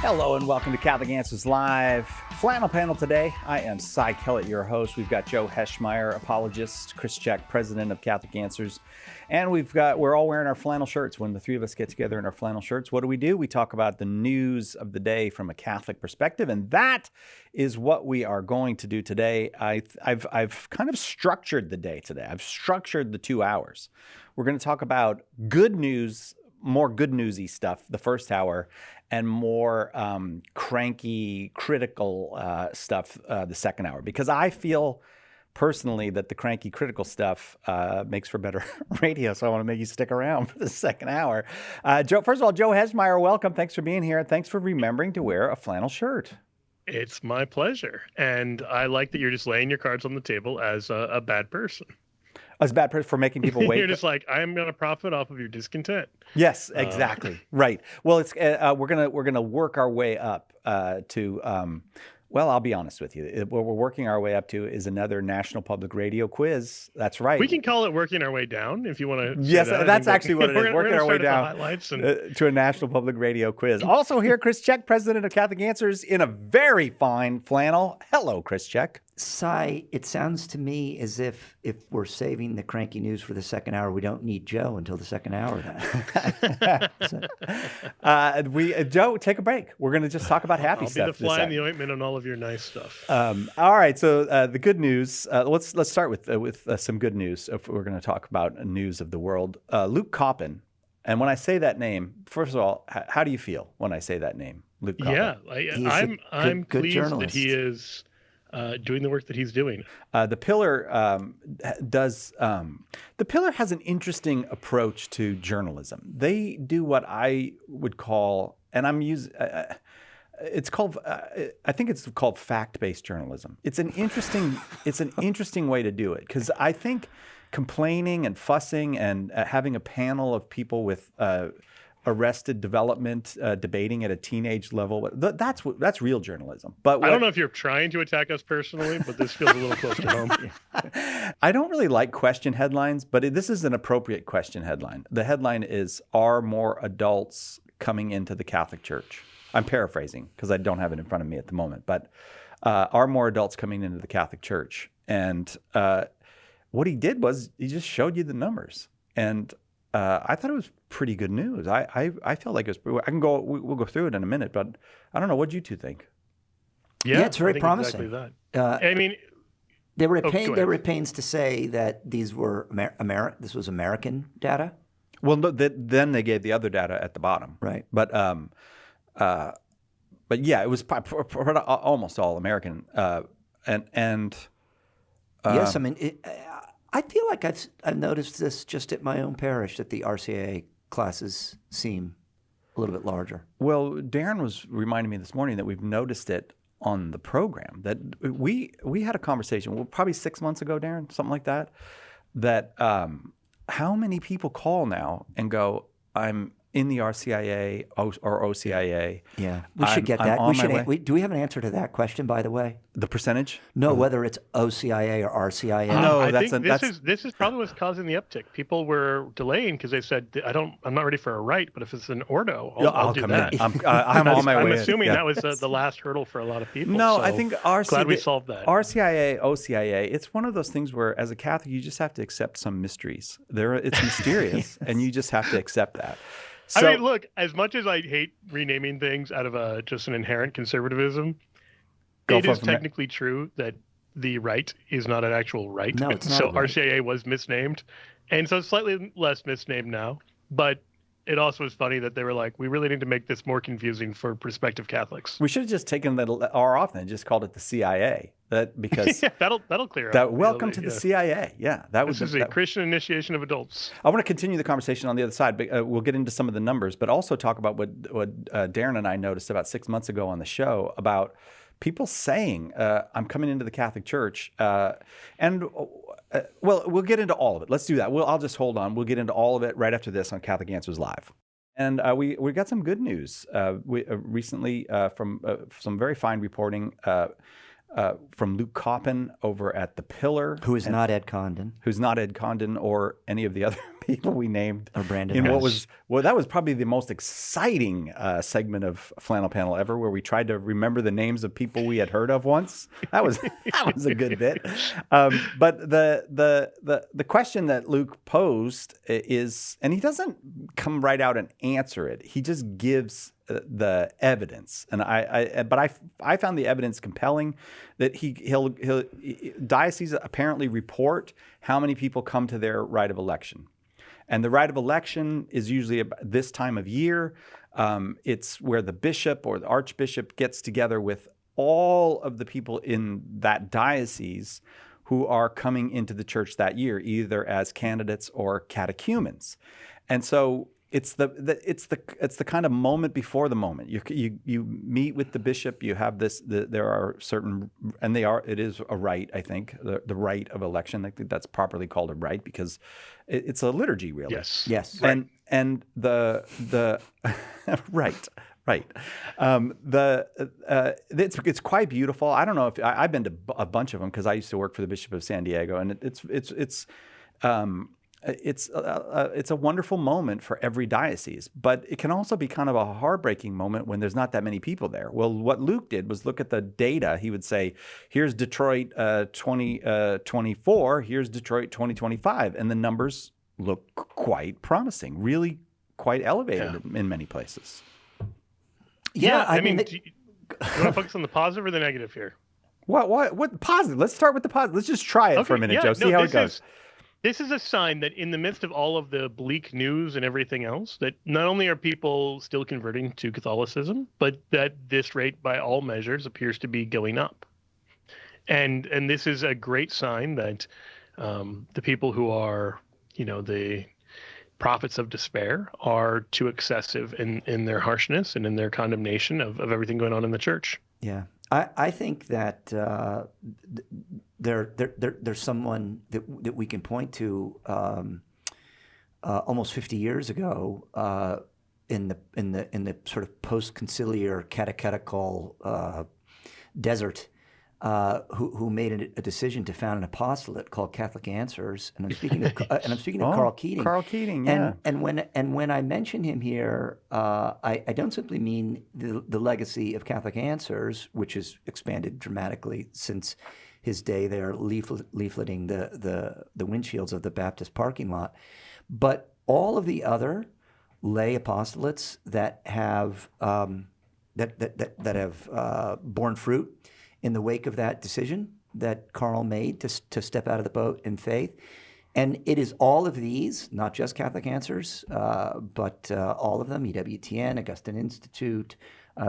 Hello and welcome to Catholic Answers Live. Flannel panel today. I am Cy Kellett, your host. We've got Joe Heschmeyer, apologist, Chris Check, president of Catholic Answers, and we're all wearing our flannel shirts. When the three of us get together in our flannel shirts, what do? We talk about the news of the day from a Catholic perspective, and that is what we are going to do today. I've kind of structured the day today. I've structured the 2 hours. We're going to talk about good news, more good newsy stuff the first hour, and more cranky, critical stuff the second hour. Because I feel personally that the cranky, critical stuff makes for better radio. So I want to make you stick around for the second hour. Joe, first of all, Joe Heschmeyer, welcome. Thanks for being here. Thanks for remembering to wear a flannel shirt. It's my pleasure. And I like that you're just laying your cards on the table as a bad person. As a bad person for making people wait. You're just like, I'm going to profit off of your discontent. Yes, exactly. Right. Well, it's we're gonna work our way up to. Well, I'll be honest with you. What we're working our way up to is another National Public Radio quiz. That's right. We can call it working our way down if you want to. Yes, that's actually what it is. Working our way down to a National Public Radio quiz. Also here, Chris Check, president of Catholic Answers, in a very fine flannel. Hello, Chris Check. Cy, it sounds to me as if we're saving the cranky news for the second hour, we don't need Joe until the second hour. Joe, take a break. We're going to just talk about happy stuff. I'll be the fly in the ointment on all of your nice stuff. All right. So the good news. Let's start with some good news. If we're going to talk about news of the world, Luke Coppin. And when I say that name, first of all, how do you feel when I say that name, Luke Coppin? Yeah, I'm good pleased journalist. that he is doing the work that he's doing. The Pillar The Pillar has an interesting approach to journalism. They do what I would call, and I'm using. It's called. I think it's called fact-based journalism. It's an interesting way to do it, because I think complaining and fussing and having a panel of people with arrested development debating at a teenage level, that's real journalism. But I don't know if you're trying to attack us personally, but this feels a little close to home. I don't really like question headlines, but this is an appropriate question headline. The headline is, "Are more adults coming into the Catholic Church?" I'm paraphrasing because I don't have it in front of me at the moment, but are more adults coming into the Catholic Church? And what he did was he just showed you the numbers, and I thought it was pretty good news. I felt like it was. We'll go through it in a minute, but I don't know. What do you two think? Yeah, it's very promising. Exactly that. I mean, they were at pains to say that these were this was American data. Well, no, then they gave the other data at the bottom, right? But yeah, it was almost all American, and yes, I mean. I feel like I've noticed this just at my own parish, that the RCIA classes seem a little bit larger. Well, Darren was reminding me this morning that we've noticed it on the program. That we had a conversation, probably 6 months ago, Darren, something like that, that how many people call now and go, "I'm in the RCIA or OCIA." Yeah, we should get that. Do we have an answer to that question, by the way? The percentage? No, whether it's OCIA or RCIA. No, I think this is probably what's causing the uptick. People were delaying because they said, I'm not ready for a rite, but if it's an ordo, I'll do come that. In. I'm on my way. I'm assuming that was the last hurdle for a lot of people. No, so I think glad we solved that. RCIA, OCIA, it's one of those things where, as a Catholic, you just have to accept some mysteries. It's mysterious, and you just have to accept that. So, I mean, look, as much as I hate renaming things out of just an inherent conservatism, it is technically true that the rite is not an actual rite. No, it's not. So RCIA was misnamed, and so it's slightly less misnamed now. But it also is funny that they were like, we really need to make this more confusing for prospective Catholics. We should have just taken the R off and just called it the CIA. Because yeah, that'll clear up. Up. Welcome to the CIA. Yeah, this is a Christian initiation of adults. I want to continue the conversation on the other side, but we'll get into some of the numbers, but also talk about what Darren and I noticed about 6 months ago on the show about people saying, "I'm coming into the Catholic Church," and we'll get into all of it. Let's do that. I'll just hold on. We'll get into all of it right after this on Catholic Answers Live. And we got some good news recently from some very fine reporting. From Luke Coppin over at The Pillar. Who is not Ed Condon. Who's not Ed Condon or any of the other people we named Or Brandon in Harris. that was probably the most exciting segment of Flannel Panel ever, where we tried to remember the names of people we had heard of once. That was a good bit. But the question that Luke posed is, and he doesn't come right out and answer it. He just gives the evidence, and I found the evidence compelling that he'll dioceses apparently report how many people come to their rite of election, and the rite of election is usually this time of year. It's where the bishop or the archbishop gets together with all of the people in that diocese who are coming into the church that year, either as candidates or catechumens, and so. It's the kind of moment before the moment. You meet with the bishop. You have there are certain, and it is a rite. I think the rite of election. I think that's properly called a rite because it's a liturgy, really. Yes. And the right. It's quite beautiful. I don't know if I've been to a bunch of them because I used to work for the Bishop of San Diego, and it's a wonderful moment for every diocese, but it can also be kind of a heartbreaking moment when there's not that many people there. Well, what Luke did was look at the data. He would say, here's Detroit 2024, here's Detroit 2025, and the numbers look quite promising, really quite elevated in many places. Yeah, I mean, do you want to focus on the positive or the negative here? What positive? Let's start with the positive. Let's just try it for a minute, Joe. See how it goes. This is a sign that in the midst of all of the bleak news and everything else, that not only are people still converting to Catholicism, but that this rate by all measures appears to be going up. And this is a great sign that the people who are, the prophets of despair are too excessive in their harshness and in their condemnation of everything going on in the church. Yeah. I think that there's someone that we can point to almost 50 years ago in the sort of post-conciliar catechetical desert who made a decision to found an apostolate called Catholic Answers, and I'm speaking of Carl Keating. Carl Keating, yeah. And when I mention him here, I don't simply mean the legacy of Catholic Answers, which has expanded dramatically since his day there, leafleting the windshields of the Baptist parking lot, but all of the other lay apostolates that have borne fruit in the wake of that decision that Carl made to step out of the boat in faith. And it is all of these, not just Catholic Answers, but all of them, EWTN, Augustine Institute.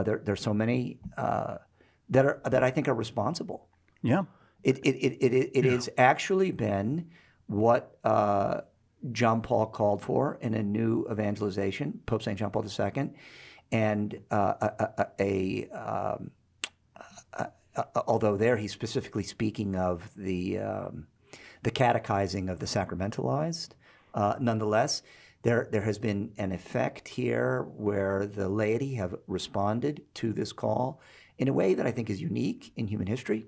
There's so many that I think are responsible. Yeah. It has actually been what John Paul called for in a new evangelization, Pope St. John Paul II, and although there he's specifically speaking of the catechizing of the sacramentalized, nonetheless, there has been an effect here where the laity have responded to this call in a way that I think is unique in human history,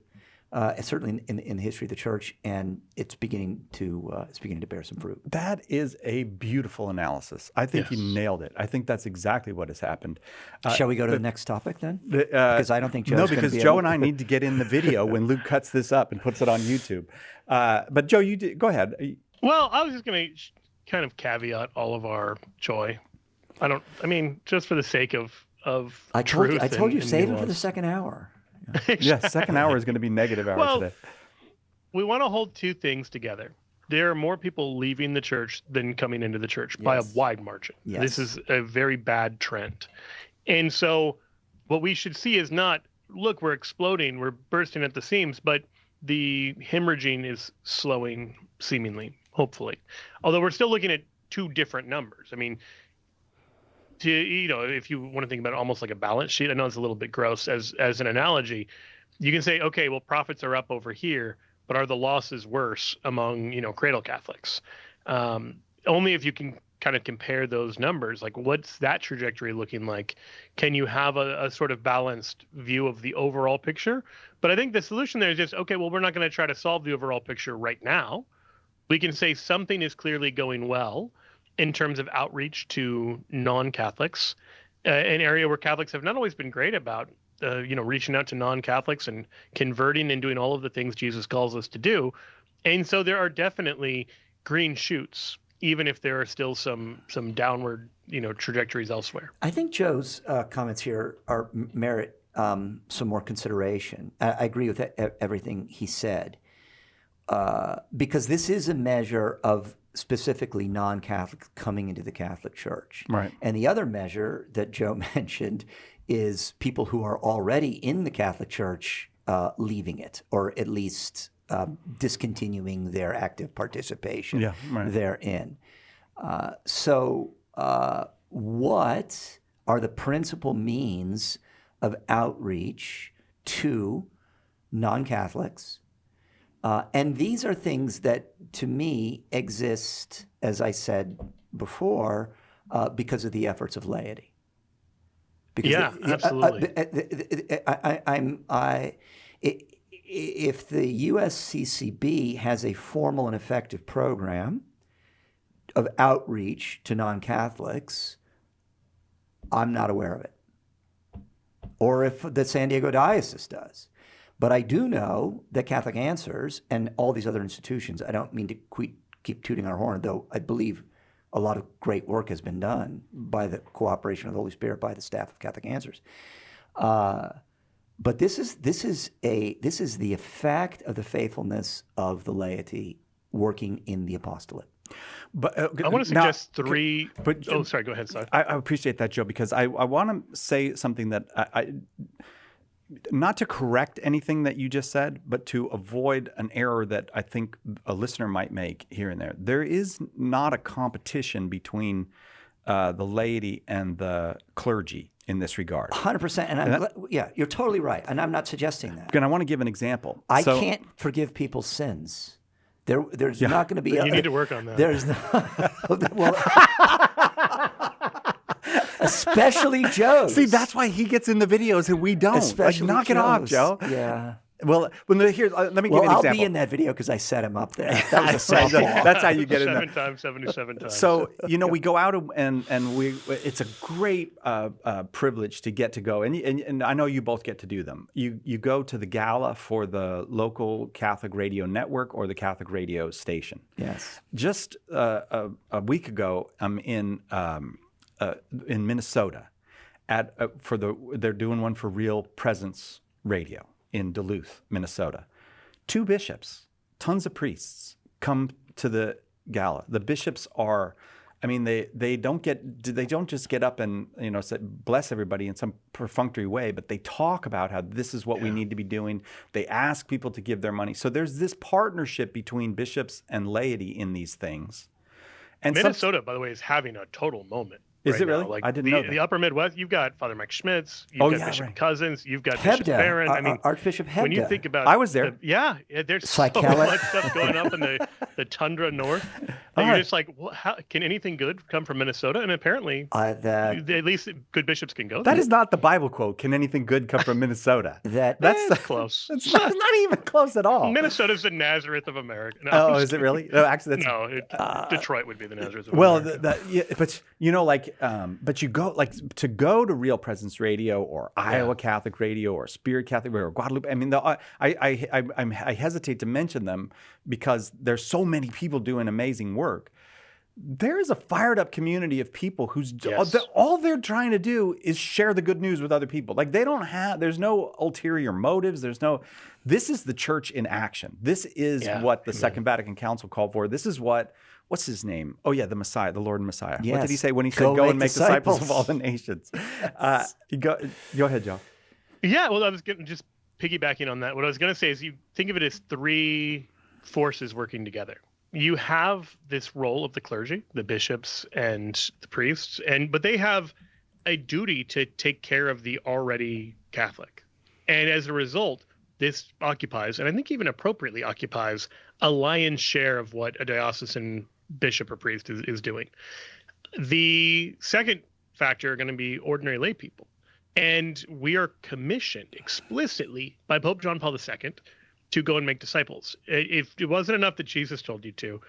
certainly in the history of the church, and it's beginning to bear some fruit. That is a beautiful analysis. I think you nailed it. I think that's exactly what has happened. Shall we go to the next topic then? Because I don't think Joe's because Joe and I need to get in the video when Luke cuts this up and puts it on YouTube. But Joe, go ahead. Well, I was just going to kind of caveat all of our joy. Just for the sake of truth. I told you, save nuance. it for the second hour. Yeah, second hour is going to be negative hour today. We want to hold two things together. There are more people leaving the church than coming into the church by a wide margin. Yes. This is a very bad trend. And so what we should see is not, look, we're exploding, we're bursting at the seams, but the hemorrhaging is slowing seemingly, hopefully. Although we're still looking at two different numbers. I mean, if you want to think about it almost like a balance sheet, I know it's a little bit gross as an analogy. You can say, okay, well, profits are up over here, but are the losses worse among, cradle Catholics? Only if you can kind of compare those numbers, like what's that trajectory looking like? Can you have a sort of balanced view of the overall picture? But I think the solution there is just, okay, well, we're not going to try to solve the overall picture right now. we can say something is clearly going well in terms of outreach to non-Catholics, an area where Catholics have not always been great about, reaching out to non-Catholics and converting and doing all of the things Jesus calls us to do. And so there are definitely green shoots, even if there are still some downward, trajectories elsewhere. I think Joe's comments here merit some more consideration. I agree with everything he said, because this is a measure of specifically non-Catholics coming into the Catholic Church. Right. And the other measure that Joe mentioned is people who are already in the Catholic Church leaving it, or at least discontinuing their active participation therein. So what are the principal means of outreach to non-Catholics? And these are things that, to me, exist, as I said before, because of the efforts of laity. Because absolutely. If the USCCB has a formal and effective program of outreach to non-Catholics, I'm not aware of it. Or if the San Diego Diocese does. But I do know that Catholic Answers and all these other institutions, I don't mean to keep tooting our horn, though I believe a lot of great work has been done by the cooperation of the Holy Spirit, by the staff of Catholic Answers. But this is the effect of the faithfulness of the laity working in the apostolate. But I want to suggest three. Sorry, go ahead. Sorry. I appreciate that, Joe, because I want to say something that I not to correct anything that you just said, but to avoid an error that I think a listener might make here and there. There is not a competition between the laity and the clergy in this regard. 100%. And you're totally right. And I'm not suggesting that. And I want to give an example. I can't forgive people's sins. There's not going to be. You need to work on that. There's especially Joe. See, that's why he gets in the videos and we don't. Especially knock it off, Joe. Yeah. Well, here, let me give you an example. I'll be in that video because I set him up there. That was a softball. That's how you get in there. 7 times, 77 times. So, we go out and it's a great privilege to get to go. And I know you both get to do them. You go to the gala for the local Catholic radio network or the Catholic radio station. Yes. Just a week ago, I'm in Minnesota they're doing one for Real Presence Radio in Duluth, Minnesota. 2 bishops, tons of priests come to the gala. The bishops are, they don't just get up and say, bless everybody in some perfunctory way, but they talk about how this is what we need to be doing. They ask people to give their money. So there's this partnership between bishops and laity in these things. And Minnesota, by the way, is having a total moment. Is it really? Now. I didn't know that. The Upper Midwest, you've got Father Mike Schmitz, you've got Bishop Cousins, you've got Bishop Barron. Archbishop Hebda. When you think about I was there. There's so much stuff going up in the tundra north. You're just like, how can anything good come from Minnesota? And apparently, at least good bishops can go there. That is not the Bible quote. Can anything good come from Minnesota? That's close. It's not even close at all. Minnesota's the Nazareth of America. No, is it really? No, actually, Detroit would be the Nazareth of America. But you go to go to Real Presence Radio or Iowa Catholic Radio or Spirit Catholic Radio or Guadalupe. I hesitate to mention them because there's so many people doing amazing work. There is a fired up community of people who's all they're trying to do is share the good news with other people. Like there's no ulterior motives. This is the church in action. This is what the Second Vatican Council called for. This is what's his name? Oh, the Messiah, the Lord and Messiah. Yes. What did he say when he said, go and make disciples of all the nations? Go ahead, Joe. Yeah, well, I was just piggybacking on that. What I was going to say is you think of it as 3 forces working together. You have this role of the clergy, the bishops and the priests, but they have a duty to take care of the already Catholic. And as a result, this occupies, and I think even appropriately occupies, a lion's share of what a diocesan bishop or priest is doing. The second factor are going to be ordinary lay people. And we are commissioned explicitly by Pope John Paul II to go and make disciples. If it wasn't enough that Jesus told you to,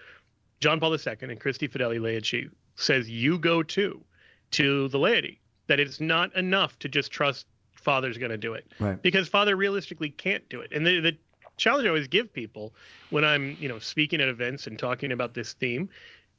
John Paul II and Christi Fideli Laici says you go to the laity, that it's not enough to just trust Father's going to do it. Right. Because Father realistically can't do it. And the challenge I always give people when I'm, speaking at events and talking about this theme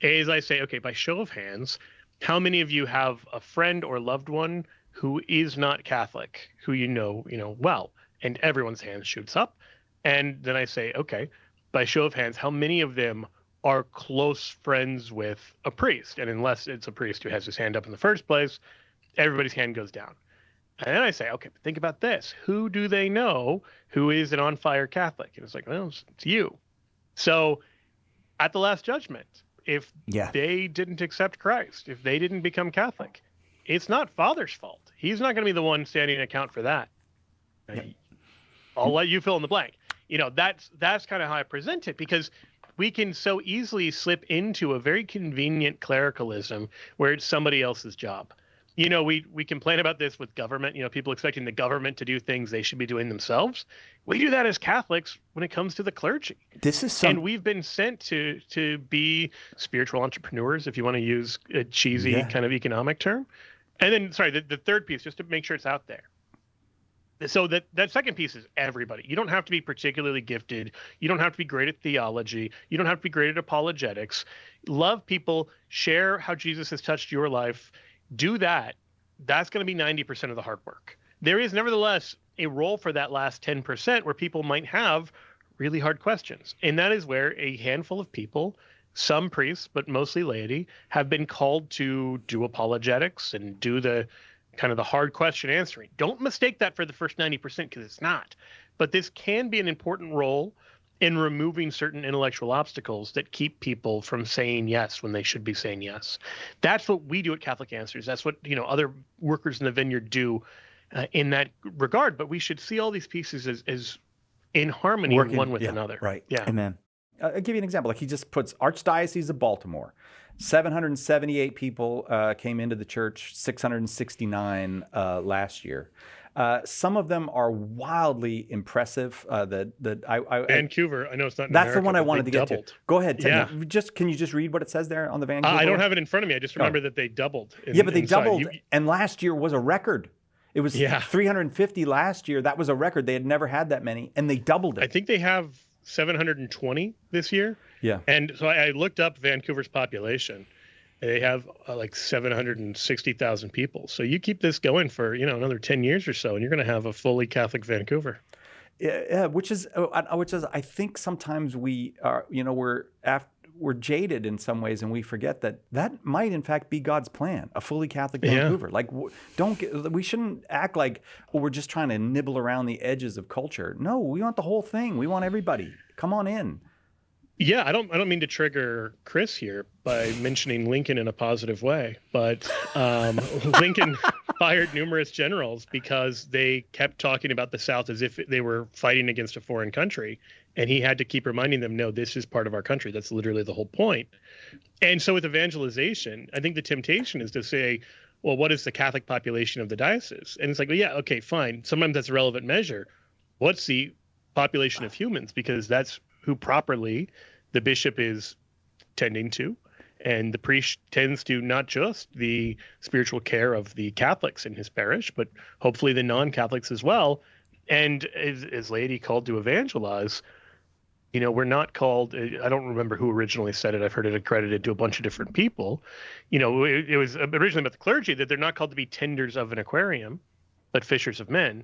is I say, okay, by show of hands, how many of you have a friend or loved one who is not Catholic, who you know well? And everyone's hand shoots up. And then I say, okay, by show of hands, how many of them are close friends with a priest? And unless it's a priest who has his hand up in the first place, everybody's hand goes down. And then I say, okay, but think about this. Who do they know who is an on-fire Catholic? And it's like, well, it's you. So at the Last Judgment, if they didn't accept Christ, if they didn't become Catholic, it's not Father's fault. He's not going to be the one standing in account for that. Yeah. I'll let you fill in the blank. That's kind of how I present it, because we can so easily slip into a very convenient clericalism where it's somebody else's job. We complain about this with government, people expecting the government to do things they should be doing themselves. We do that as Catholics when it comes to the clergy. And we've been sent to be spiritual entrepreneurs, if you want to use a cheesy kind of economic term. And then, sorry, the third piece, just to make sure it's out there. So that second piece is everybody. You don't have to be particularly gifted. You don't have to be great at theology. You don't have to be great at apologetics. Love people, share how Jesus has touched your life. Do that. That's going to be 90% of the hard work. There is nevertheless a role for that last 10% where people might have really hard questions. And that is where a handful of people, some priests, but mostly laity, have been called to do apologetics and do the kind of the hard question answering. Don't mistake that for the first 90%, because it's not. But this can be an important role in removing certain intellectual obstacles that keep people from saying yes when they should be saying yes. That's what we do at Catholic Answers. That's what other workers in the vineyard do in that regard. But we should see all these pieces as in harmony, one with another. Right. Yeah. Amen. I'll give you an example. Like he just puts Archdiocese of Baltimore. 778 people came into the church, 669 last year. Some of them are wildly impressive. Vancouver, I know it's not in that's America, the one I wanted to get to. Go ahead. Can you just read what it says there on the Vancouver? I don't have it in front of me. I just remember that they doubled. But they doubled. And last year was a record. It was 350 last year. That was a record. They had never had that many, and they doubled it. I think they have 720 this year. Yeah. And so I looked up Vancouver's population. They have like 760,000 people. So you keep this going for, another 10 years or so, and you're going to have a fully Catholic Vancouver. Yeah, which is I think sometimes we are, we're jaded in some ways, and we forget that might in fact be God's plan, a fully Catholic Vancouver. Like we shouldn't act like, we're just trying to nibble around the edges of culture. No, we want the whole thing. We want everybody. Come on in. Yeah, I don't mean to trigger Chris here by mentioning Lincoln in a positive way, but Lincoln fired numerous generals because they kept talking about the South as if they were fighting against a foreign country, and he had to keep reminding them, no, this is part of our country. That's literally the whole point. And so with evangelization, I think the temptation is to say, well, what is the Catholic population of the diocese? And it's like, well, yeah, okay, fine. Sometimes that's a relevant measure. What's the population of humans? Because that's who properly the bishop is tending to, and the priest tends to not just the spiritual care of the Catholics in his parish, but hopefully the non-Catholics as well. And as laity called to evangelize, we're not called, I don't remember who originally said it. I've heard it accredited to a bunch of different people. It was originally about the clergy, that they're not called to be tenders of an aquarium, but fishers of men.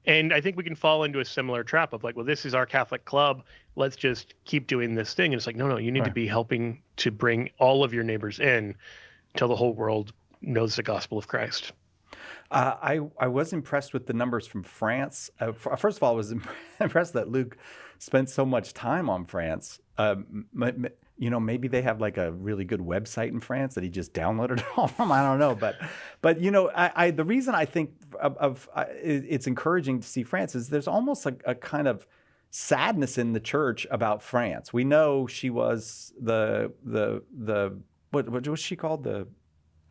And I think we can fall into a similar trap of like, well, this is our Catholic club. Let's just keep doing this thing. And it's like, no, you need to be helping to bring all of your neighbors in until the whole world knows the gospel of Christ. I was impressed with the numbers from France. First of all, I was impressed that Luke spent so much time on France. Maybe they have like a really good website in France that he just downloaded it all from. I don't know, but the reason I think it's encouraging to see France is there's almost a kind of sadness in the church about France. We know she was the what was she called, the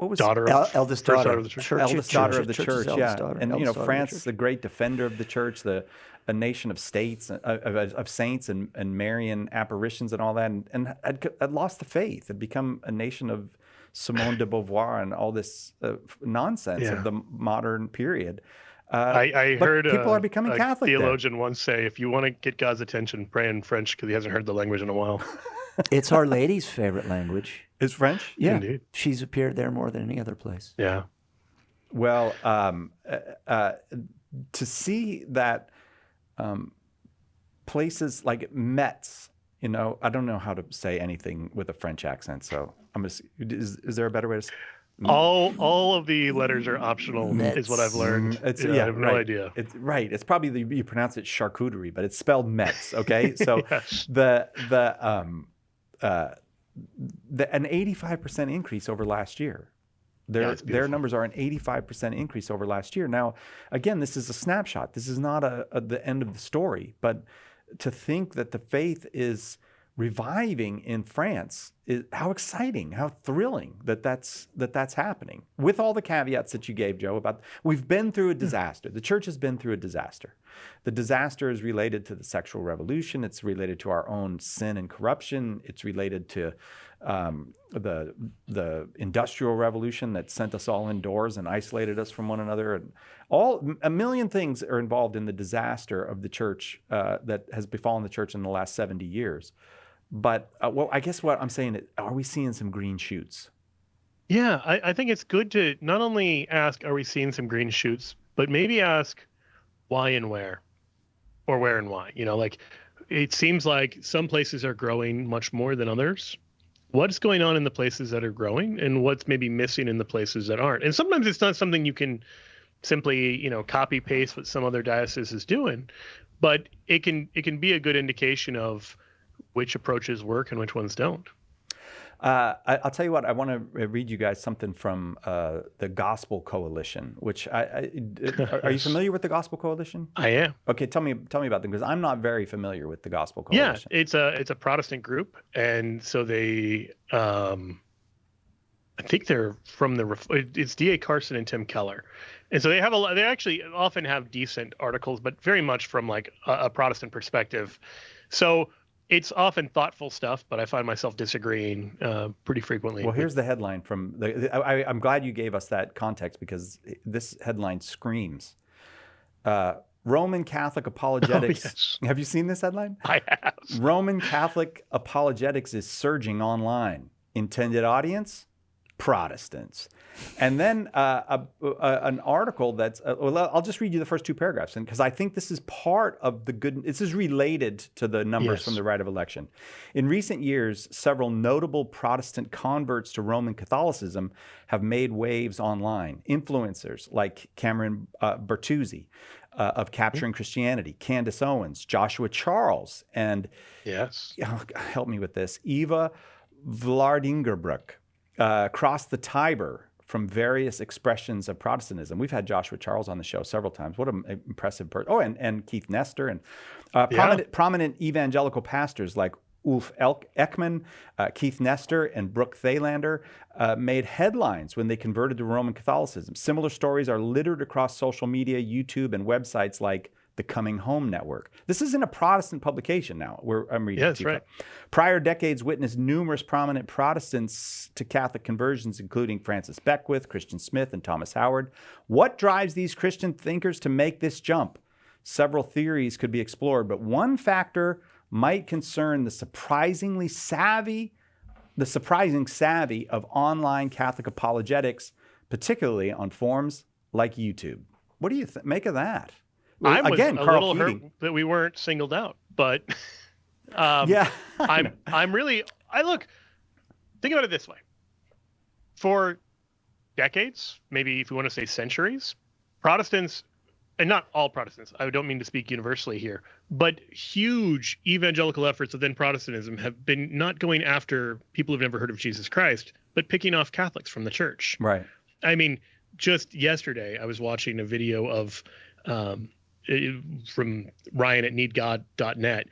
what was eldest first daughter of the church. eldest daughter of the Church's church, eldest yeah. daughter, And eldest daughter of the France, church. the great defender of the church, a nation of states, of saints and Marian apparitions and all that, and had lost the faith, had become a nation of Simone de Beauvoir and all this nonsense of the modern period. I but heard people are becoming a Catholic theologian once say, if you want to get God's attention, pray in French because he hasn't heard the language in a while. It's Our Lady's favorite language. Is French? Yeah, Indeed. She's appeared there more than any other place. Yeah. Well, to see that places like Metz, I don't know how to say anything with a French accent, so is there a better way to say? All of the letters are optional, is what I've learned. I have no idea. It's right. It's probably you pronounce it charcuterie, but it's spelled Metz. Okay, so Yes. an 85% increase over last year. Their numbers are an 85% increase over last year. Now, again, this is a snapshot. This is not the end of the story. But to think that the faith is reviving in France, how exciting, how thrilling that's happening. With all the caveats that you gave, Joe, about we've been through a disaster. The church has been through a disaster. The disaster is related to the sexual revolution. It's related to our own sin and corruption. It's related to the industrial revolution that sent us all indoors and isolated us from one another. And a million things are involved in the disaster of the church that has befallen the church in the last 70 years. But I guess what I'm saying is, are we seeing some green shoots? Yeah, I think it's good to not only ask, are we seeing some green shoots, but maybe ask why and where, or where and why. Like it seems like some places are growing much more than others. What's going on in the places that are growing, and what's maybe missing in the places that aren't? And sometimes it's not something you can simply, copy paste what some other diocese is doing, but it can be a good indication of which approaches work and which ones don't. I'll tell you what, I want to read you guys something from the Gospel Coalition, which are you familiar with the Gospel Coalition? I am. Okay, tell me about them, because I'm not very familiar with the Gospel Coalition. Yeah, it's a Protestant group, and so they, I think they're from it's D.A. Carson and Tim Keller, and so they actually often have decent articles, but very much from like a Protestant perspective. So it's often thoughtful stuff, but I find myself disagreeing pretty frequently. Well, here's the headline from I'm glad you gave us that context, because this headline screams Roman Catholic apologetics. Oh, yes. Have you seen this headline? I have. Roman Catholic apologetics is surging online. Intended audience? Protestants. And then an article that's, I'll just read you the first two paragraphs, because I think this is part of this is related to the numbers from the right of election. In recent years, several notable Protestant converts to Roman Catholicism have made waves online. Influencers like Cameron Bertuzzi of Capturing Christianity, Candace Owens, Joshua Charles, and help me with this, Eva Vlardingerbroek. Cross the Tiber from various expressions of Protestantism. We've had Joshua Charles on the show several times. What an impressive person. Oh, and Keith Nestor, and prominent evangelical pastors like Ulf Ekman, Keith Nestor, and Brooke Thalander made headlines when they converted to Roman Catholicism. Similar stories are littered across social media, YouTube, and websites like the Coming Home Network. This is in a Protestant publication now, where I'm reading. Yes, right. Prior decades witnessed numerous prominent Protestants to Catholic conversions, including Francis Beckwith, Christian Smith, and Thomas Howard. What drives these Christian thinkers to make this jump? Several theories could be explored, but one factor might concern the surprising savvy of online Catholic apologetics, particularly on forums like YouTube. What do you make of that? I was a little hurt that we weren't singled out, but I'm really, think about it this way. For decades, maybe if you want to say centuries, Protestants, and not all Protestants, I don't mean to speak universally here, but huge evangelical efforts within Protestantism have been not going after people who've never heard of Jesus Christ, but picking off Catholics from the church. Right. I mean, just yesterday, I was watching a video of from Ryan at needgod.net,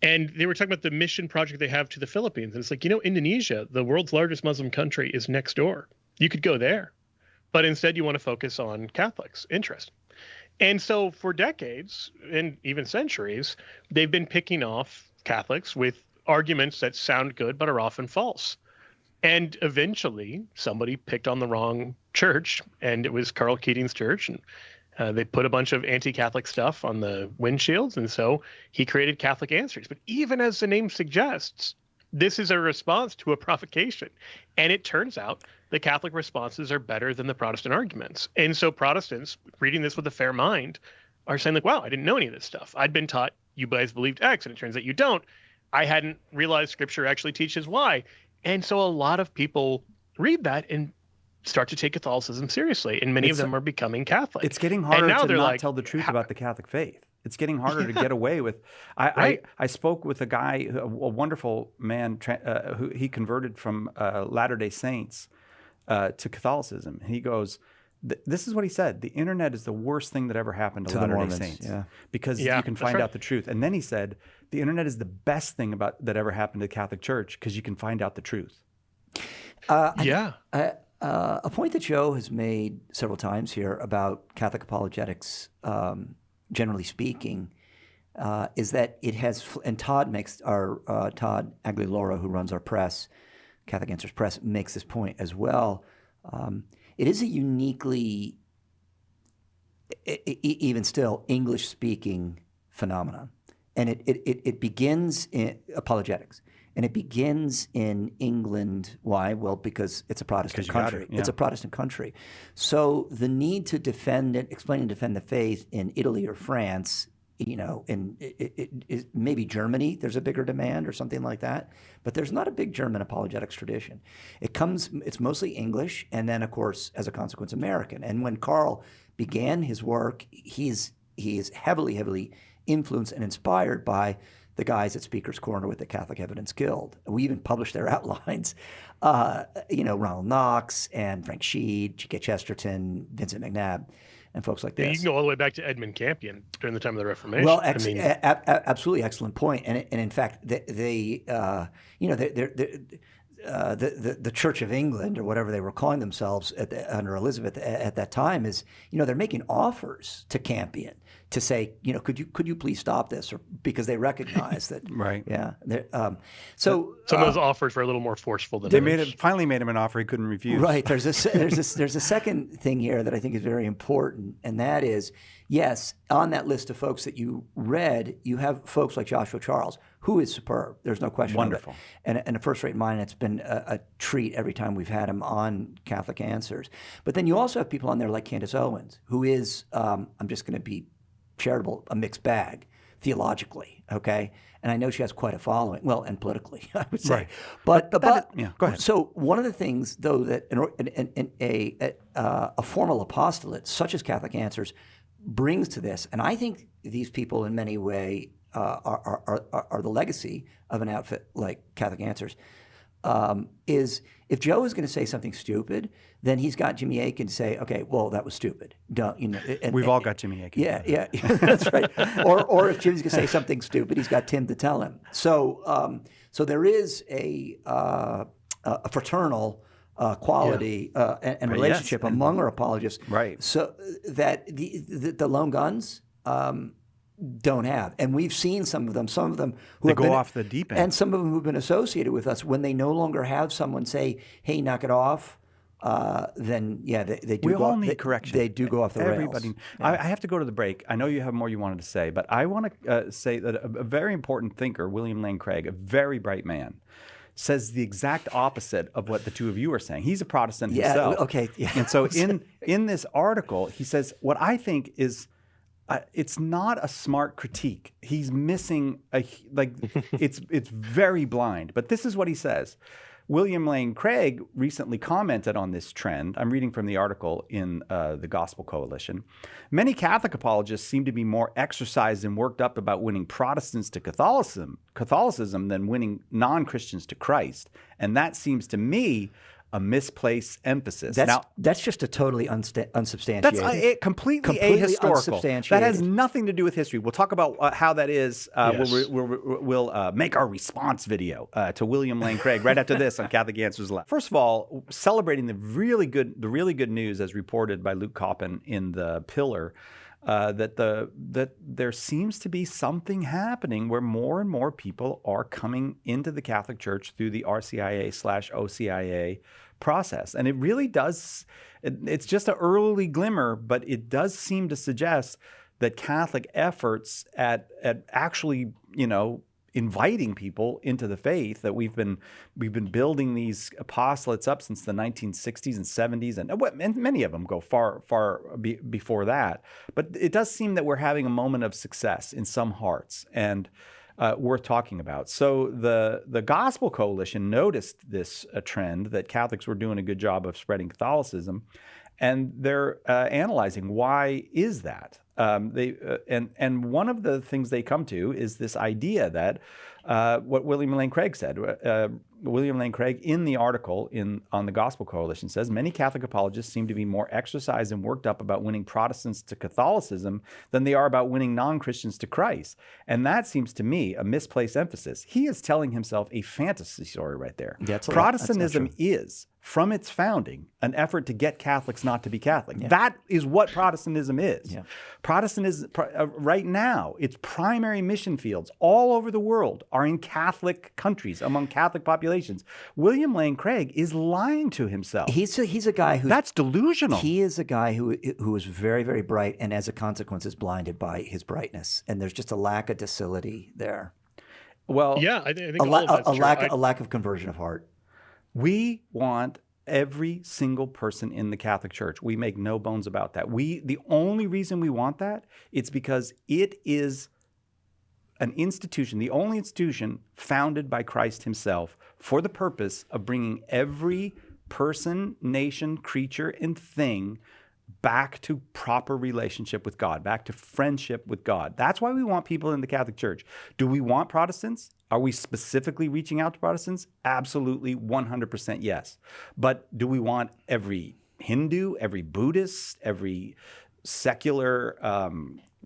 and they were talking about the mission project they have to the Philippines. And it's like, Indonesia, the world's largest Muslim country, is next door. You could go there, but instead you want to focus on Catholics' interest. And so for decades and even centuries, they've been picking off Catholics with arguments that sound good but are often false. And eventually somebody picked on the wrong church, and it was Karl Keating's church. And they put a bunch of anti-Catholic stuff on the windshields. And so he created Catholic Answers. But even as the name suggests, this is a response to a provocation. And it turns out the Catholic responses are better than the Protestant arguments. And so Protestants, reading this with a fair mind, are saying like, wow, I didn't know any of this stuff. I'd been taught you guys believed X, and it turns out you don't. I hadn't realized Scripture actually teaches Y. And so a lot of people read that and start to take Catholicism seriously, and many of them are becoming Catholic. It's getting harder now to not like, tell the truth about the Catholic faith. It's getting harder to get away with. I spoke with a guy, a wonderful man, who he converted from Latter-day Saints to Catholicism. And he goes, this is what he said: the internet is the worst thing that ever happened to Latter-day Saints, because you can find out the truth. And then he said, the internet is the best thing that ever happened to the Catholic Church, because you can find out the truth. A point that Joe has made several times here about Catholic apologetics, generally speaking, is that it has, and Todd Aguilera, who runs our press, Catholic Answers Press, makes this point as well. It is a uniquely, even still, English-speaking phenomenon. And it begins in apologetics. And it begins in England. Why? Well, because it's a Protestant country. It's a Protestant country. So the need to defend it, explain and defend the faith in Italy or France, in maybe Germany, there's a bigger demand or something like that. But there's not a big German apologetics tradition. It's mostly English, and then, of course, as a consequence, American. And when Karl began his work, he is heavily influenced and inspired by the guys at Speaker's Corner with the Catholic Evidence Guild. We even published their outlines. Ronald Knox and Frank Sheed, G.K. Chesterton, Vincent McNabb, and folks like this. You can go all the way back to Edmund Campion during the time of the Reformation. Well, absolutely excellent point. And in fact, the Church of England, or whatever they were calling themselves under Elizabeth at that time, is they're making offers to Campion to say, could you please stop this, or because they recognize that right. Yeah. So some of those offers were a little more forceful than they finally made him an offer he couldn't refuse. Right. There's a second thing here that I think is very important, and that is, yes, on that list of folks that you read, you have folks like Joshua Charles, who is superb. There's no question. Wonderful. And a first-rate mind. It's been a treat every time we've had him on Catholic Answers. But then you also have people on there like Candace Owens, who is, I'm just going to be charitable, a mixed bag theologically, okay? And I know she has quite a following, well, and politically, I would say. Right. But go ahead. So one of the things, though, that a formal apostolate such as Catholic Answers brings to this, and I think these people in many ways are the legacy of an outfit like Catholic Answers, is if Joe is going to say something stupid, then he's got Jimmy Akin to say, okay, well, that was stupid. We've all got Jimmy Akin. Yeah, that's right. Or if Jimmy's going to say something stupid, he's got Tim to tell him. So there is a fraternal quality and relationship among our apologists, right? So that the lone guns don't have, and we've seen some of them who go off the deep end, and some of them who've been associated with us when they no longer have someone say, "Hey, knock it off." Then they do. We all need correction. They do go off the rails. Everybody. Yeah. I have to go to the break. I know you have more you wanted to say, but I want to say that a very important thinker, William Lane Craig, a very bright man, says the exact opposite of what the two of you are saying. He's a Protestant himself. Okay. Yeah. And so in this article, he says what I think is. It's not a smart critique. He's missing it's very blind. But this is what he says. William Lane Craig recently commented on this trend. I'm reading from the article in the Gospel Coalition. Many Catholic apologists seem to be more exercised and worked up about winning Protestants to Catholicism than winning non-Christians to Christ. And that seems to me a misplaced emphasis. That's just a totally unsubstantiated. That's completely ahistorical. Unsubstantiated. That has nothing to do with history. We'll talk about how that is. Yes. We'll make our response video to William Lane Craig right after this on Catholic Answers Live. First of all, celebrating the really good news as reported by Luke Coppin in the Pillar. That there seems to be something happening where more and more people are coming into the Catholic Church through the RCIA/OCIA process. And it really does, it's just an early glimmer, but it does seem to suggest that Catholic efforts at actually, inviting people into the faith, that we've been building these apostolates up since the 1960s and 70s, and many of them go far before that. But it does seem that we're having a moment of success in some hearts, and worth talking about. So the Gospel Coalition noticed this trend that Catholics were doing a good job of spreading Catholicism, and they're analyzing why is that. And one of the things they come to is this idea that what William Lane Craig said. William Lane Craig, in the article on the Gospel Coalition, says many Catholic apologists seem to be more exercised and worked up about winning Protestants to Catholicism than they are about winning non-Christians to Christ. And that seems to me a misplaced emphasis. He is telling himself a fantasy story right there. Protestantism is, from its founding, an effort to get Catholics not to be Catholic. Yeah. That is what Protestantism is. Yeah. Protestantism, right now, its primary mission fields all over the world are in Catholic countries, among Catholic populations. William Lane Craig is lying to himself. He's a guy who... That's delusional. He is a guy who is very, very bright, and as a consequence is blinded by his brightness. And there's just a lack of docility there. Well, yeah, I think a lack of conversion of heart. We want every single person in the Catholic Church. We make no bones about that. The only reason we want that, it's because it is an institution, the only institution founded by Christ himself for the purpose of bringing every person, nation, creature, and thing back to proper relationship with God, back to friendship with God. That's why we want people in the Catholic Church. Do we want Protestants? Are we specifically reaching out to Protestants? Absolutely, 100% yes. But do we want every Hindu, every Buddhist, every secular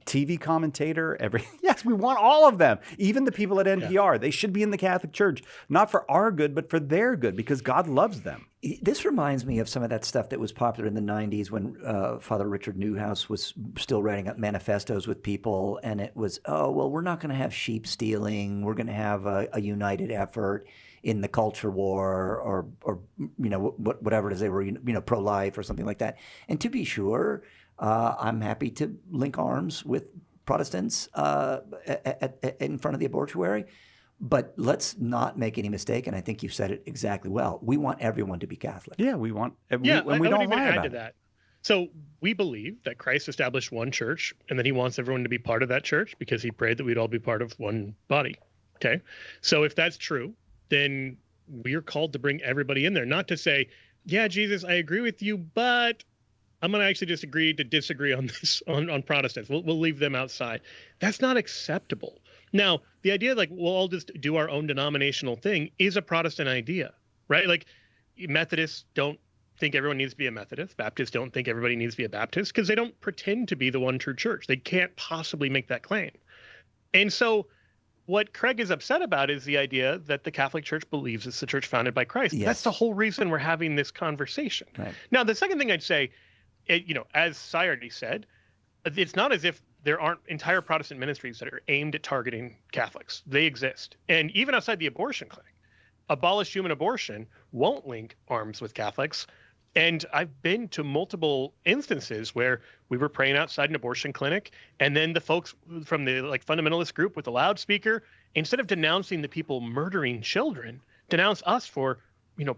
TV commentator, yes, we want all of them. Even the people at NPR, They should be in the Catholic Church, not for our good, but for their good, because God loves them. This reminds me of some of that stuff that was popular in the 90s when Father Richard Newhouse was still writing up manifestos with people, and it was, we're not going to have sheep stealing. We're going to have a united effort in the culture war, or whatever it is they were, pro-life or something like that. And to be sure, I'm happy to link arms with Protestants in front of the abortuary. But let's not make any mistake, and I think you've said it exactly well. We want everyone to be Catholic. Yeah, we want. And we don't lie about that. So we believe that Christ established one church, and that he wants everyone to be part of that church because he prayed that we'd all be part of one body. Okay, so if that's true, then we are called to bring everybody in there, not to say, yeah, Jesus, I agree with you, but I'm going to actually disagree on this on Protestants. We'll leave them outside. That's not acceptable. Now, the idea like we'll all just do our own denominational thing is a Protestant idea, right? Like Methodists don't think everyone needs to be a Methodist. Baptists don't think everybody needs to be a Baptist because they don't pretend to be the one true church. They can't possibly make that claim. And so what Craig is upset about is the idea that the Catholic Church believes it's the church founded by Christ. Yes. That's the whole reason we're having this conversation. Right. Now, the second thing I'd say, as Cy already said, it's not as if there aren't entire Protestant ministries that are aimed at targeting Catholics. They exist. And even outside the abortion clinic, Abolish Human Abortion won't link arms with Catholics. And I've been to multiple instances where we were praying outside an abortion clinic, and then the folks from the fundamentalist group with the loudspeaker, instead of denouncing the people murdering children, denounce us for,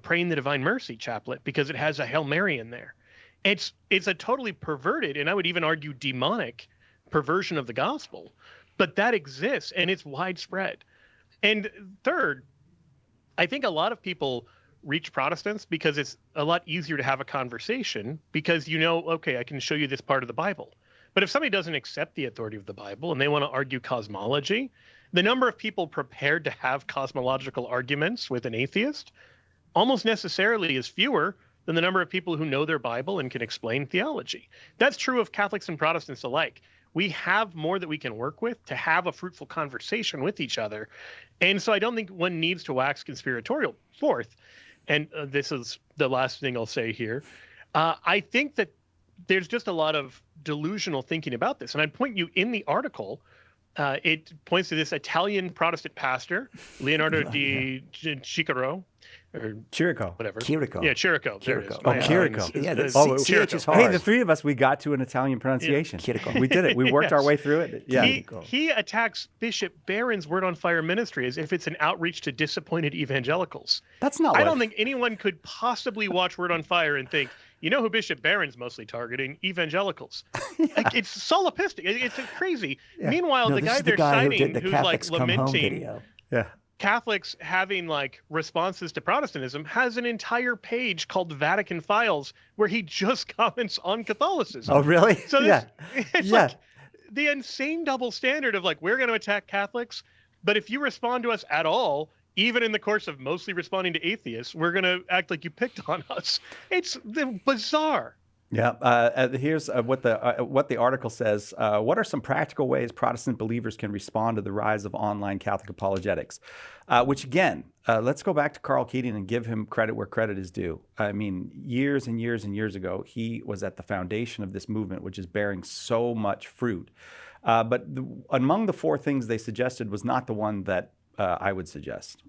praying the Divine Mercy chaplet because it has a Hail Mary in there. It's a totally perverted, and I would even argue demonic, perversion of the gospel, but that exists and it's widespread. And third, I think a lot of people reach Protestants because it's a lot easier to have a conversation because okay, I can show you this part of the Bible. But if somebody doesn't accept the authority of the Bible and they want to argue cosmology, the number of people prepared to have cosmological arguments with an atheist almost necessarily is fewer than the number of people who know their Bible and can explain theology. That's true of Catholics and Protestants alike. We have more that we can work with to have a fruitful conversation with each other. And so I don't think one needs to wax conspiratorial. Fourth, and this is the last thing I'll say here, I think that there's just a lot of delusional thinking about this. And I'd point you in the article, it points to this Italian Protestant pastor, Leonardo di Cicero, or Chirico. whatever. Chirico. Yeah, Chirico. There it is. Chirico. Oh, Chirico. Yeah, the Oh, CH is hard. Hey, the three of us, we got to an Italian pronunciation. Chirico. We did it. We worked our Yes. way through it. Yeah. He attacks Bishop Barron's Word on Fire ministry as if it's an outreach to disappointed evangelicals. That's not I what don't think anyone could possibly watch Word on Fire and think, you know who Bishop Barron's mostly targeting? Evangelicals. Like, it's solipsistic. It's crazy. Yeah. Meanwhile, No, the this guy is the they're guy who citing did the who's Catholics like Come Home lamenting video. Yeah. Catholics having like responses to Protestantism has an entire page called Vatican Files where he just comments on Catholicism. Oh, really? So yeah. it's Yeah. like the insane double standard of like, we're going to attack Catholics, but if you respond to us at all, even in the course of mostly responding to atheists, we're going to act like you picked on us. It's bizarre. Yeah. Here's what the article says. What are some practical ways Protestant believers can respond to the rise of online Catholic apologetics? Which again, let's go back to Carl Keating and give him credit where credit is due. I mean, years and years and years ago, he was at the foundation of this movement, which is bearing so much fruit. But among the four things they suggested was not the one that I would suggest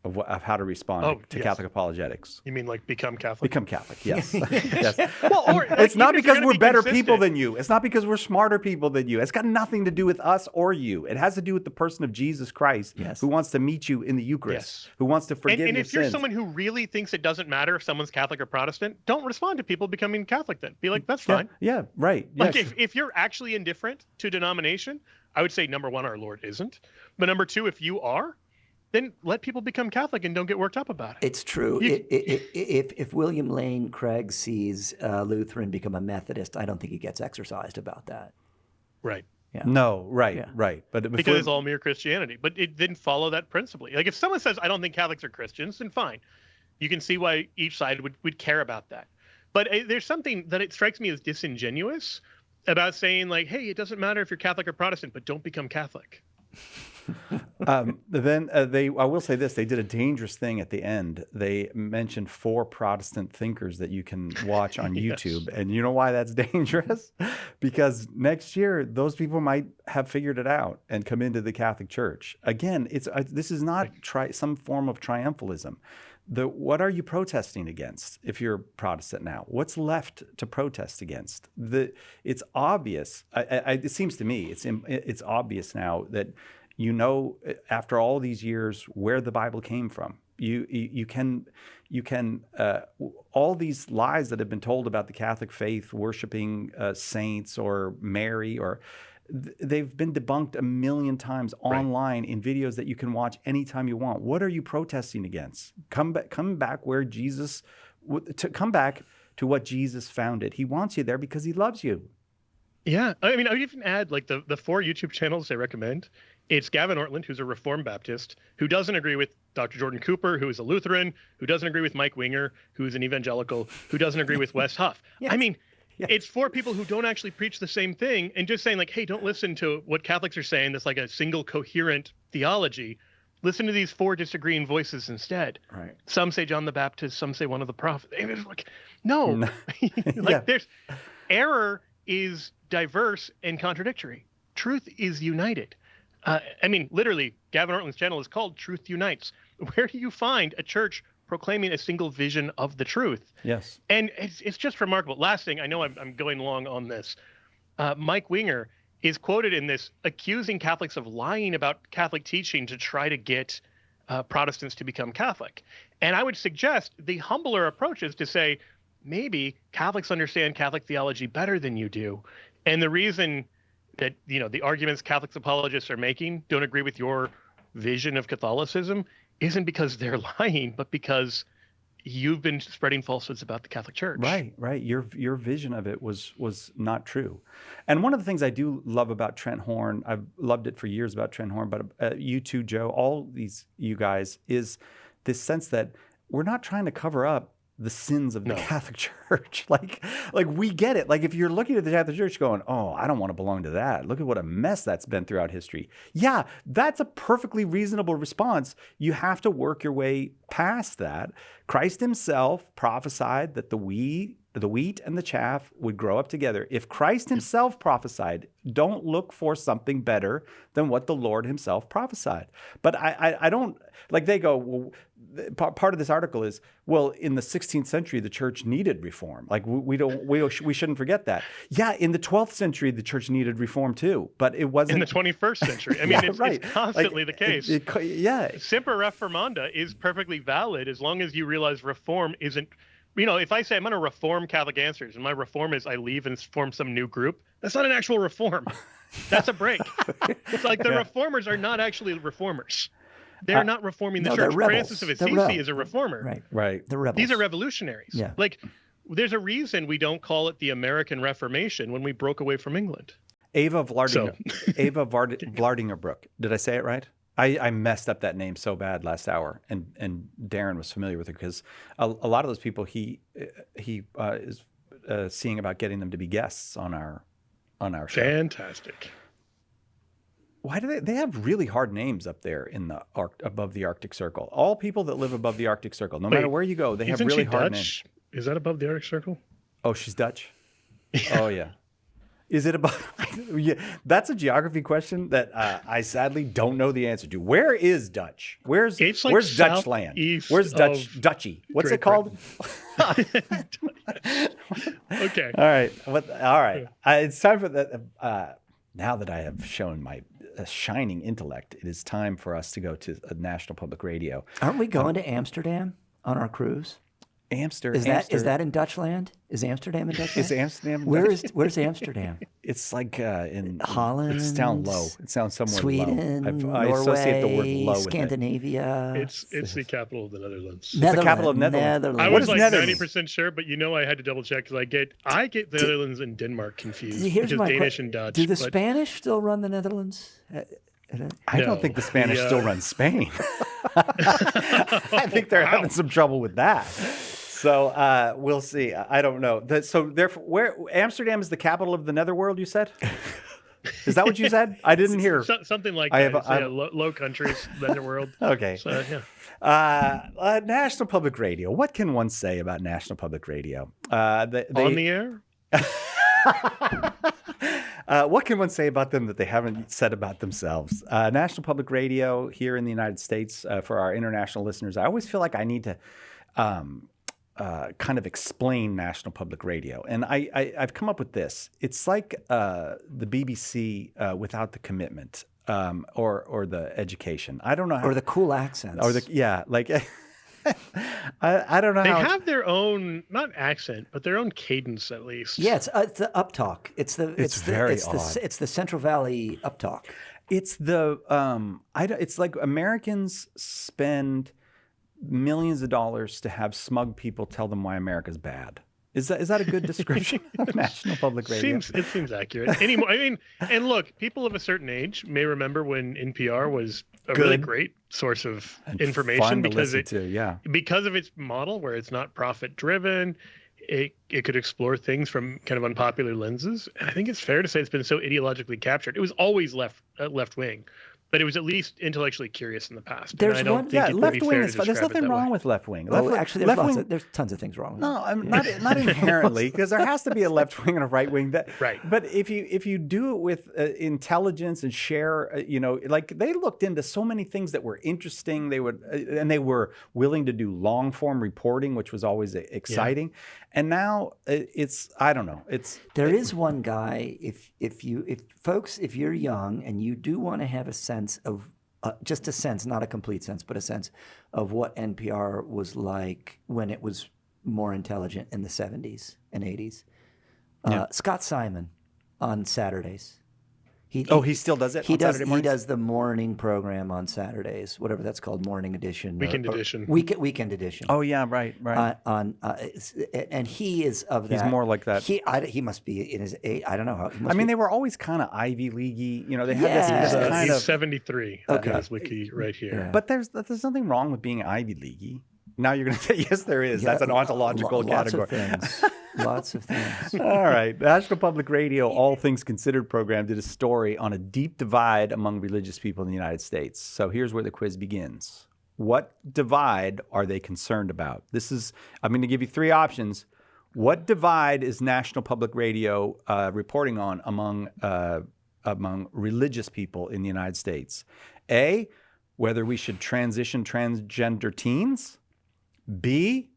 of how to respond to yes. Catholic apologetics. You mean like become Catholic? Become Catholic, yes. Yes. Well, or, like, It's not even if because you're we're gonna be better consistent. people than you. It's not because we're smarter people than you. It's got nothing to do with us or you. It has to do with the person of Jesus Christ, Yes. who wants to meet you in the Eucharist, Yes. who wants to forgive And your if you're sins. someone who really thinks it doesn't matter if someone's Catholic or Protestant, don't respond to people becoming Catholic then. Be like, that's yeah, fine. yeah, right. Like Yes. if you're actually indifferent to denomination, I would say number one, our Lord isn't. But number two, if you are, then let people become Catholic and don't get worked up about it. It's true. If William Lane Craig sees a Lutheran become a Methodist, I don't think he gets exercised about that. Right. Yeah. No, right, Yeah. right. But Because it's all mere Christianity. But it didn't follow that principally. Like if someone says, I don't think Catholics are Christians, then fine. You can see why each side would care about that. But there's something that it strikes me as disingenuous about saying like, hey, it doesn't matter if you're Catholic or Protestant, but don't become Catholic. Then I will say this, they did a dangerous thing at the end. They mentioned 4 Protestant thinkers that you can watch on Yes. YouTube. And you know why that's dangerous? Because next year, those people might have figured it out and come into the Catholic Church. Again, this is not some form of triumphalism. What are you protesting against if you're Protestant now? What's left to protest against? It's obvious. It seems to me it's obvious now that after all these years where the Bible came from. You can all these lies that have been told about the Catholic faith worshiping saints or Mary they've been debunked a million times online in videos that you can watch anytime you want. What are you protesting against? Come back where Jesus come back to what Jesus founded. He wants you there because he loves you. Yeah. I mean, I would even add like the 4 YouTube channels I recommend. It's Gavin Ortland, who's a Reformed Baptist, who doesn't agree with Dr. Jordan Cooper, who is a Lutheran, who doesn't agree with Mike Winger, who is an evangelical, who doesn't agree with Wes Huff. Yes. I mean, Yes. it's 4 people who don't actually preach the same thing and just saying like, hey, don't listen to what Catholics are saying. That's like a single coherent theology. Listen to these 4 disagreeing voices instead. Right. Some say John the Baptist, some say one of the prophets. And it's like, no, like Yeah. there's error is diverse and contradictory. Truth is united. I mean, literally, Gavin Ortland's channel is called Truth Unites. Where do you find a church proclaiming a single vision of the truth? Yes. And it's just remarkable. Last thing, I know I'm going long on this. Mike Winger is quoted in this accusing Catholics of lying about Catholic teaching to try to get Protestants to become Catholic. And I would suggest the humbler approach is to say, maybe Catholics understand Catholic theology better than you do. And the reason that, the arguments Catholics apologists are making don't agree with your vision of Catholicism isn't because they're lying, but because you've been spreading falsehoods about the Catholic Church. Right. Your vision of it was not true. And one of the things I do love about Trent Horn, I've loved it for years about Trent Horn, but you too, Joe, all you guys, is this sense that we're not trying to cover up the sins of the Catholic Church. Like we get it. Like if you're looking at the Catholic Church going, oh, I don't want to belong to that. Look at what a mess that's been throughout history. Yeah, that's a perfectly reasonable response. You have to work your way past that. Christ himself prophesied that the wheat and the chaff would grow up together. If Christ himself prophesied, don't look for something better than what the Lord himself prophesied. But I don't, like they go, well, part of this article is, well, in the 16th century, the church needed reform. Like we shouldn't forget that. Yeah, in the 12th century, the church needed reform too, but it wasn't. In the 21st century. I mean, it's constantly the case. Semper Reformanda is perfectly valid as long as you realize reform isn't, if I say I'm going to reform Catholic Answers and my reform is I leave and form some new group, that's not an actual reform. That's a break. It's like the reformers are not actually reformers. They're not reforming the church. Francis of Assisi is a reformer. Right. The rebels. These are revolutionaries. Yeah. Like, there's a reason we don't call it the American Reformation when we broke away from England. Ava Vlardingerbroek. Did I say it right? I messed up that name so bad last hour, and Darren was familiar with it because a lot of those people he is seeing about getting them to be guests on our show. Fantastic. Why do they have really hard names up there in the above the Arctic Circle? All people that live above the Arctic Circle, no matter where you go, they have really hard names. Is that above the Arctic Circle? Oh, she's Dutch? Oh, yeah. Is it above? Yeah, that's a geography question that I sadly don't know the answer to. Where is Dutch? Where's Dutch land? Where's Dutchy? What's it called? Okay. All right. All right. It's time for that. Now that I have shown my shining intellect, it is time for us to go to National Public Radio. Aren't we going to Amsterdam on our cruise? Is that in Dutchland? Is Amsterdam in Dutchland? Is Amsterdam? Where's Amsterdam? It's like in Holland. It's down low. It sounds somewhere Sweden, low. I associate the word low Scandinavia. It's the capital of the Netherlands. It's the capital of Netherlands. I was like 90% sure, but I had to double check because I get the Netherlands and Denmark confused. Here's my Danish and Dutch. Do the Spanish still run the Netherlands? I don't think the Spanish still run Spain. I think they're having some trouble with that. So we'll see. I don't know. So therefore, where Amsterdam is the capital of the netherworld, you said? Is that what you said? I didn't hear. Something like that. Low countries, netherworld. Okay. So, yeah. National Public Radio. What can one say about National Public Radio? On the air? What can one say about them that they haven't said about themselves? National Public Radio here in the United States, for our international listeners, I always feel like I need to kind of explain National Public Radio. And I've come up with this. It's like the BBC without the commitment or the education. I don't know how. Or the cool accents. I don't know. They have their own, not accent, but their own cadence at least. Yeah, it's the uptalk. It's the Central Valley uptalk. It's it's like Americans spend millions of dollars to have smug people tell them why America's bad. Is that a good description of National Public Radio? It seems accurate. Anymore, I mean, and look, people of a certain age may remember when NPR was a really great source of information because of its model where it's not profit driven. It could explore things from kind of unpopular lenses. And I think it's fair to say it's been so ideologically captured. It was always left wing, but it was at least intellectually curious in the past. There's left wing is fine. There's nothing wrong with left wing. Actually, there's tons of things wrong with it. Not inherently, because there has to be a left wing and a right wing. Right. But if you do it with intelligence and share, like they looked into so many things that were interesting. They were willing to do long form reporting, which was always exciting. Yeah. And now I don't know. There is one guy. If you're young and you do want to have a sense of just a sense, not a complete sense, but a sense of what NPR was like when it was more intelligent in the 70s and 80s. Scott Simon on Saturdays. He still does it? He does the morning program on Saturdays, whatever that's called, morning edition. Weekend edition. Weekend edition. Oh, yeah, right. And he is of that. He's more like that. He must be in his age. I don't know how. They were always kind of Ivy League-y. They had this kind of... He's 73. Okay. His wiki right here. Yeah. But there's nothing wrong with being Ivy League-y. Now you're going to say, yes, there is. That's an ontological category. Lots of things. All right. National Public Radio, All Things Considered program did a story on a deep divide among religious people in the United States. So here's where the quiz begins. What divide are they concerned about? I'm going to give you three options. What divide is National Public Radio reporting on among religious people in the United States? A, whether we should transition transgender teens. B,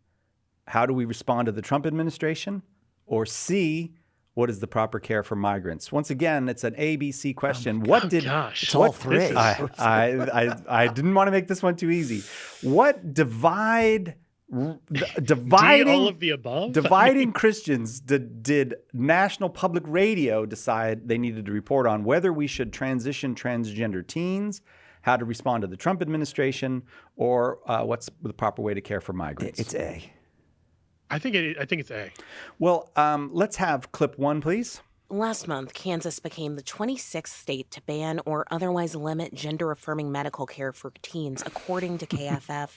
how do we respond to the Trump administration? Or C, what is the proper care for migrants? Once again, it's an ABC question. It's all three. I didn't want to make this one too easy. What dividing all of the above? Dividing Christians did National Public Radio decide they needed to report on? Whether we should transition transgender teens, how to respond to the Trump administration, or what's the proper way to care for migrants? It's A. I think it's A. Well, let's have clip one, please. Last month, Kansas became the 26th state to ban or otherwise limit gender-affirming medical care for teens, according to KFF.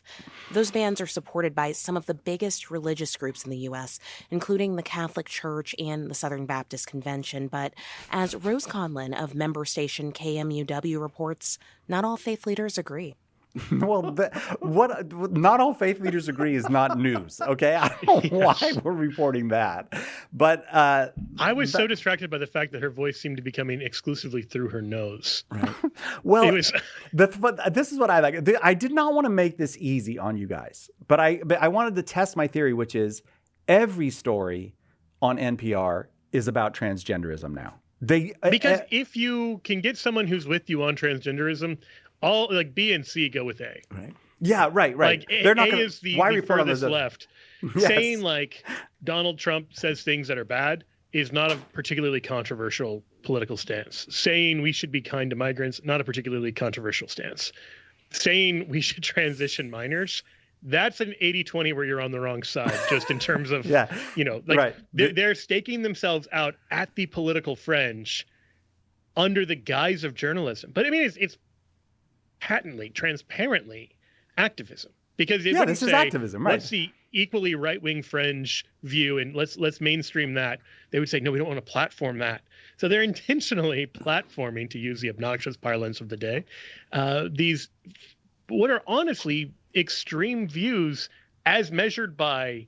Those bans are supported by some of the biggest religious groups in the U.S., including the Catholic Church and the Southern Baptist Convention. But as Rose Conlon of member station KMUW reports, not all faith leaders agree. Well, not all faith leaders agree is not news, okay? I don't know why we're reporting that. But I was so distracted by the fact that her voice seemed to be coming exclusively through her nose. Right. Well, but this is what I like. I did not want to make this easy on you guys, but I wanted to test my theory, which is every story on NPR is about transgenderism now. Because if you can get someone who's with you on transgenderism, all like B and C go with A. Right. Yeah, right. Like They're not A is the furthest left. Yes. Saying like Donald Trump says things that are bad is not a particularly controversial political stance. Saying we should be kind to migrants, not a particularly controversial stance. Saying we should transition minors, that's an 80-20 where you're on the wrong side, just in terms of, they're staking themselves out at the political fringe under the guise of journalism. But I mean, it's patently, transparently activism, because it wouldn't this is say, activism, right? Let's see equally right-wing fringe view and let's mainstream that. They would say, no, we don't want to platform that. So they're intentionally platforming, to use the obnoxious parlance of the day, these what are honestly extreme views as measured by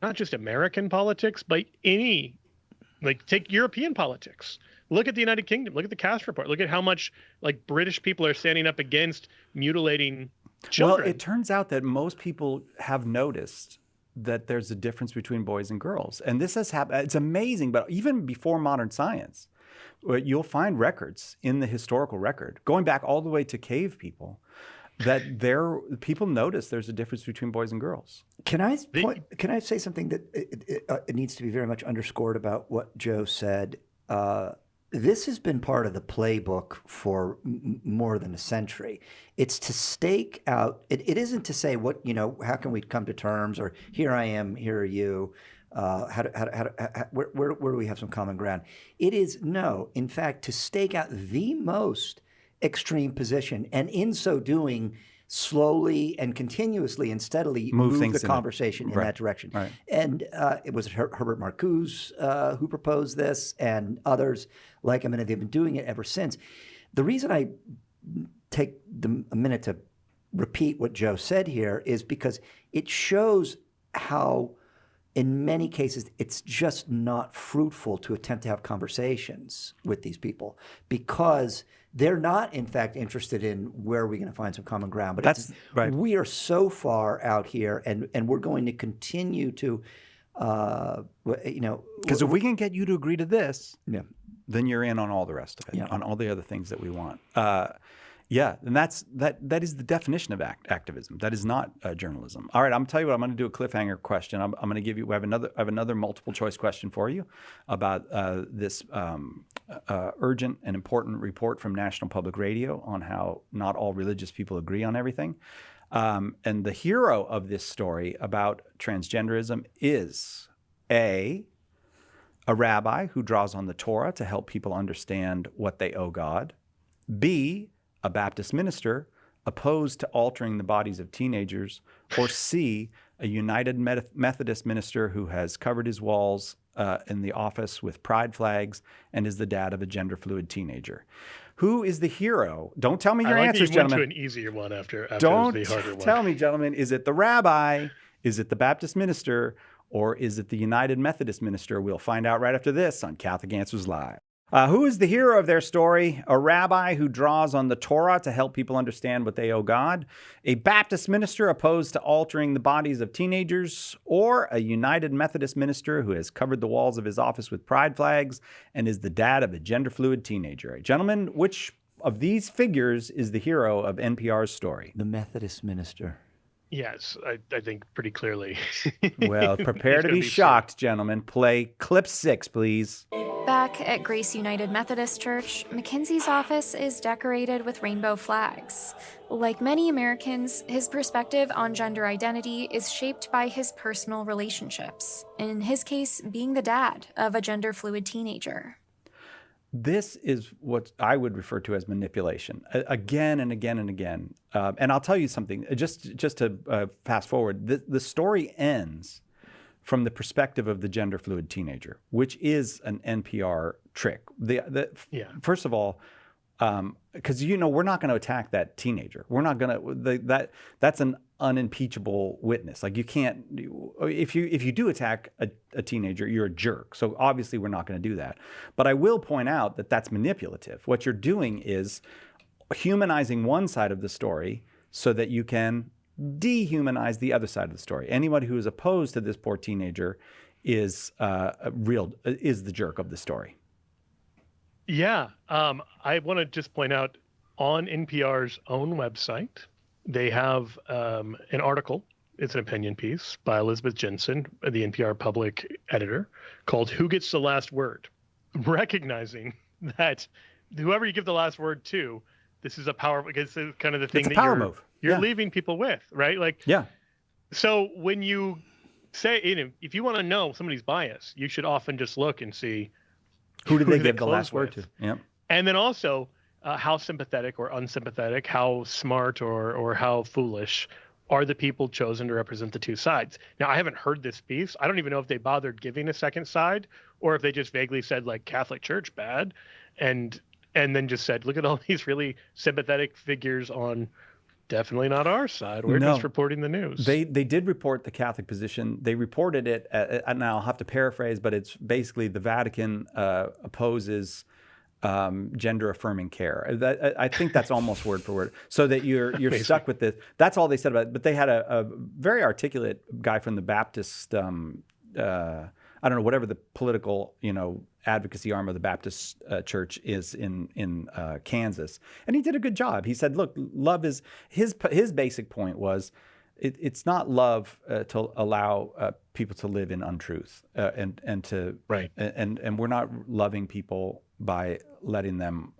not just American politics, but take European politics. Look at the United Kingdom. Look at the Cass report. Look at how much like British people are standing up against mutilating children. Well, it turns out that most people have noticed that there's a difference between boys and girls. And this has happened. It's amazing, but even before modern science, you'll find records in the historical record, going back all the way to cave people, that people notice there's a difference between boys and girls. Can I say something that it needs to be very much underscored about what Joe said? This has been part of the playbook for more than a century. It's to stake out. It isn't to say how can we come to terms, or here I am, here are you. Where do we have some common ground? It is in fact, to stake out the most extreme position, and in so doing, slowly and continuously and steadily move the conversation in that direction. Right. And it was Herbert Marcuse who proposed this, and others like him, and they've been doing it ever since. The reason I take a minute to repeat what Joe said here is because it shows how, in many cases, it's just not fruitful to attempt to have conversations with these people, because they're not, in fact, interested in where are we going to find some common ground. But that's right. We are so far out here, and we're going to continue to, because if we can get you to agree to this, then you're in on all the rest of it, on all the other things that we want. And that is the definition of activism. That is not journalism. All right, I'm gonna tell you what. I'm going to do a cliffhanger question. I'm going to give you. I have another multiple choice question for you about this urgent and important report from National Public Radio on how not all religious people agree on everything. And the hero of this story about transgenderism is a rabbi who draws on the Torah to help people understand what they owe God. B, a Baptist minister opposed to altering the bodies of teenagers, or C, a United Methodist minister who has covered his walls in the office with pride flags and is the dad of a gender fluid teenager? Who is the hero? Don't tell me your answers, you went gentlemen. to an easier one after Don't the harder one. tell me, gentlemen. Is it the rabbi? Is it the Baptist minister? Or is it the United Methodist minister? We'll find out right after this on Catholic Answers Live. Who is the hero of their story? A rabbi who draws on the Torah to help people understand what they owe God, a Baptist minister opposed to altering the bodies of teenagers, or a United Methodist minister who has covered the walls of his office with pride flags and is the dad of a gender-fluid teenager? Gentlemen, which of these figures is the hero of NPR's story? The Methodist minister. Yes, I think pretty clearly. Well, prepare to be shocked, gentlemen. Play clip 6, please. Back at Grace United Methodist Church, Mackenzie's office is decorated with rainbow flags. Like many Americans, his perspective on gender identity is shaped by his personal relationships. In his case, being the dad of a gender-fluid teenager. This is what I would refer to as manipulation, again and again and again. And I'll tell you something, just to fast forward, the story ends from the perspective of the gender-fluid teenager, which is an NPR trick. First of all, because we're not going to attack that teenager. We're not going to. That's an unimpeachable witness. Like, you can't. If you do attack a teenager, you're a jerk. So obviously we're not going to do that. But I will point out that that's manipulative. What you're doing is humanizing one side of the story so that you can dehumanize the other side of the story. Anybody who is opposed to this poor teenager is the jerk of the story. Yeah. I want to just point out, on NPR's own website, they have an article. It's an opinion piece by Elizabeth Jensen, the NPR public editor, called "Who Gets the Last Word?" Recognizing that whoever you give the last word to, this is a power, because it's kind of the thing that you're leaving people with, right? Like, yeah. So when you say, if you want to know somebody's bias, you should often just look and see who did they give the last word to. Yeah. And then also how sympathetic or unsympathetic, how smart or how foolish are the people chosen to represent the two sides. Now, I haven't heard this piece. I don't even know if they bothered giving a second side, or if they just vaguely said, like, Catholic Church bad, and then just said, look at all these really sympathetic figures on definitely not our side. We're just reporting the news. They did report the Catholic position. They reported it, and I'll have to paraphrase, but it's basically the Vatican opposes gender-affirming care. I think that's almost word for word. So that you're stuck with this. That's all they said about it. But they had a very articulate guy from the Baptist, I don't know, whatever the political, advocacy arm of the Baptist church is in Kansas. And he did a good job. He said, look, love is, his basic point was, it's not love to allow people to live in untruth and we're not loving people by letting them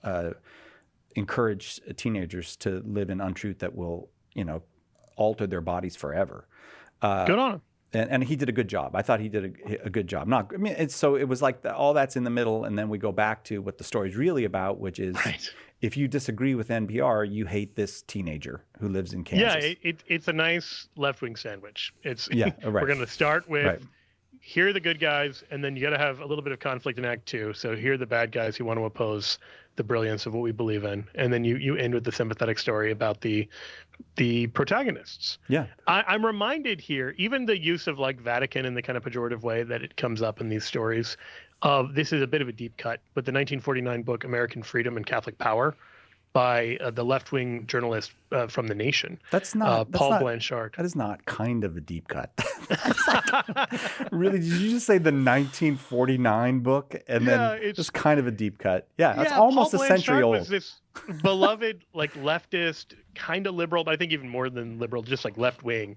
encourage teenagers to live in untruth that will, alter their bodies forever. Good on him. And he did a good job. I thought he did a good job. So it was like all that's in the middle, and then we go back to what the story's really about, which is if you disagree with NPR, you hate this teenager who lives in Kansas. Yeah, it's a nice left-wing sandwich. We're going to start with here are the good guys, and then you got to have a little bit of conflict in Act 2. So here are the bad guys who want to oppose the brilliance of what we believe in, and then you end with the sympathetic story about the protagonists. Yeah, I'm reminded here, even the use of like Vatican in the kind of pejorative way that it comes up in these stories. This is a bit of a deep cut, but the 1949 book American Freedom and Catholic Power by the left-wing journalist from The Nation. Paul Blanchard. That is not kind of a deep cut. Really? Did you just say the 1949 book and then it's kind of a deep cut? Yeah, that's almost Paul a century old. Was this beloved, like leftist, kind of liberal, but I think even more than liberal, just like left-wing.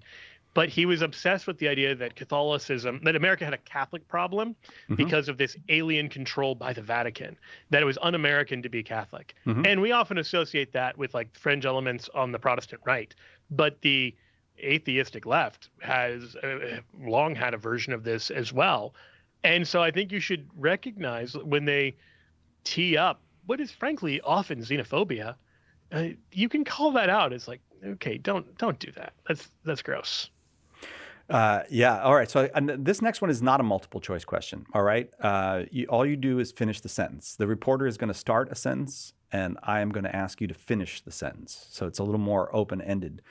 But he was obsessed with the idea that Catholicism, that America had a Catholic problem because of this alien control by the Vatican, that it was un-American to be Catholic. And we often associate that with like fringe elements on the Protestant right. But the atheistic left has long had a version of this as well. And so I think you should recognize when they tee up what is frankly often xenophobia, you can call that out as like, okay, don't do that. That's gross. Yeah. All right. So this next one is not a multiple choice question. All right. All you do is finish the sentence. The reporter is going to start a sentence, and I am going to ask you to finish the sentence. So it's a little more open ended.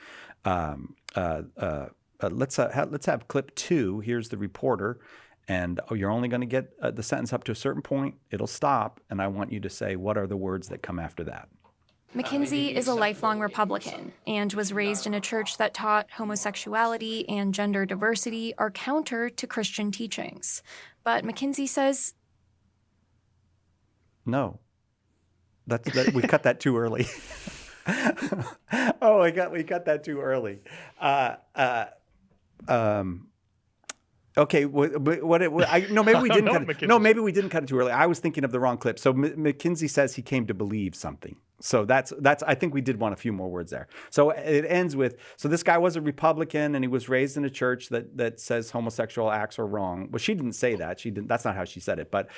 Let's have clip 2. Here's the reporter, and you're only going to get the sentence up to a certain point. It'll stop, and I want you to say what are the words that come after that. Mackenzie is a lifelong Republican and was raised in a church that taught homosexuality and gender diversity are counter to Christian teachings. But Mackenzie says, no, we cut that too early. Oh, we cut that too early. Okay, maybe we didn't cut it. No, maybe we didn't cut it too early. I was thinking of the wrong clip. So Mackenzie says he came to believe something. So that's. I think we did want a few more words there. So it ends with, so this guy was a Republican and he was raised in a church that says homosexual acts are wrong. Well, she didn't say that. She didn't. That's not how she said it. But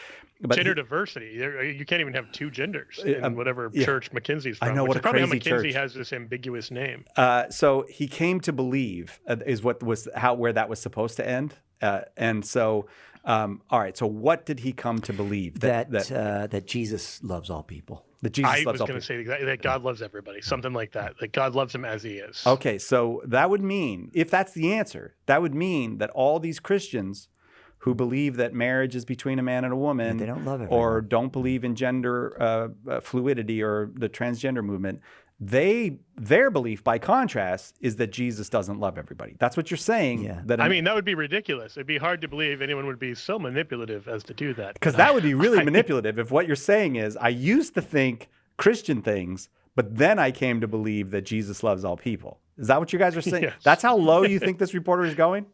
gender diversity. You can't even have two genders in whatever church Mackenzie's from. I know, what a crazy church. Mackenzie church has this ambiguous name. So he came to believe is what was where that was supposed to end. And so, all right. So, what did he come to believe? That Jesus loves all people. That Jesus I loves was all going to people. say that God loves everybody, something like that. That God loves him as he is. Okay, so that would mean, if that's the answer, that would mean that all these Christians who believe that marriage is between a man and a woman, they don't love everyone, or don't believe in gender fluidity or the transgender movement, their belief, by contrast, is that Jesus doesn't love everybody. That's what you're saying. Yeah. That I mean, that would be ridiculous. It'd be hard to believe anyone would be so manipulative as to do that. Because that would be really manipulative if what you're saying is, I used to think Christian things, but then I came to believe that Jesus loves all people. Is that what you guys are saying? Yes. That's how low you think this reporter is going?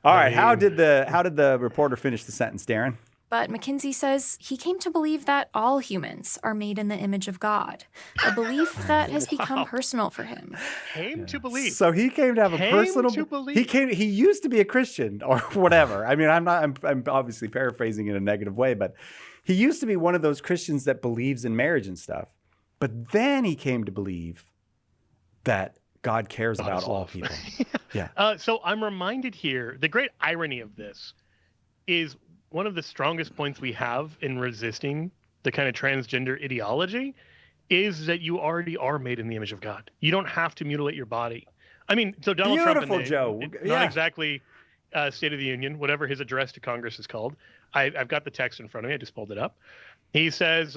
All right. How did the reporter finish the sentence, Darren? but Mackenzie says he came to believe that all humans are made in the image of God, a belief that has become personal for him. Came to believe. So he came to have a personal. to believe. He used to be a Christian or whatever. I mean, I'm obviously paraphrasing in a negative way, but he used to be one of those Christians that believes in marriage and stuff. But then he came to believe that God cares about all people. Yeah. So I'm reminded here, the great irony of this is one of the strongest points we have in resisting the kind of transgender ideology is that you already are made in the image of God. You don't have to mutilate your body. I mean, so Donald Trump, not exactly State of the Union, whatever his address to Congress is called. I've got the text in front of me. I just pulled it up. He says,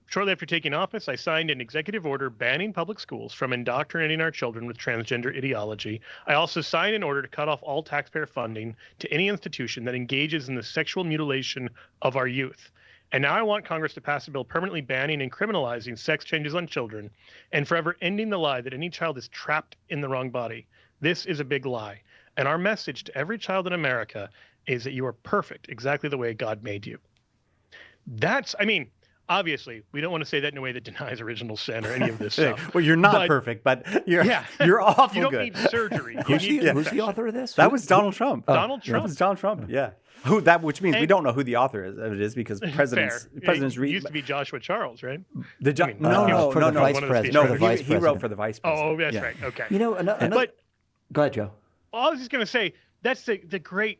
shortly after taking office, I signed an executive order banning public schools from indoctrinating our children with transgender ideology. I also signed an order to cut off all taxpayer funding to any institution that engages in the sexual mutilation of our youth. And now I want Congress to pass a bill permanently banning and criminalizing sex changes on children and forever ending the lie that any child is trapped in the wrong body. This is a big lie. And our message to every child in America is that you are perfect, exactly the way God made you. I mean, obviously, we don't want to say that in a way that denies original sin or any of this stuff. Well, you're not perfect, but you're awful you don't good. need surgery. Who's the author of this? That was Donald Trump. Donald Trump. That was Donald Trump. Yeah. Which means we don't know who the author of it is because presidents read. Used to be Joshua Charles, right? For the vice president. He wrote for the vice president. Oh, that's right. Okay. You know, but go ahead, Joe. Well, I was just going to say that's the great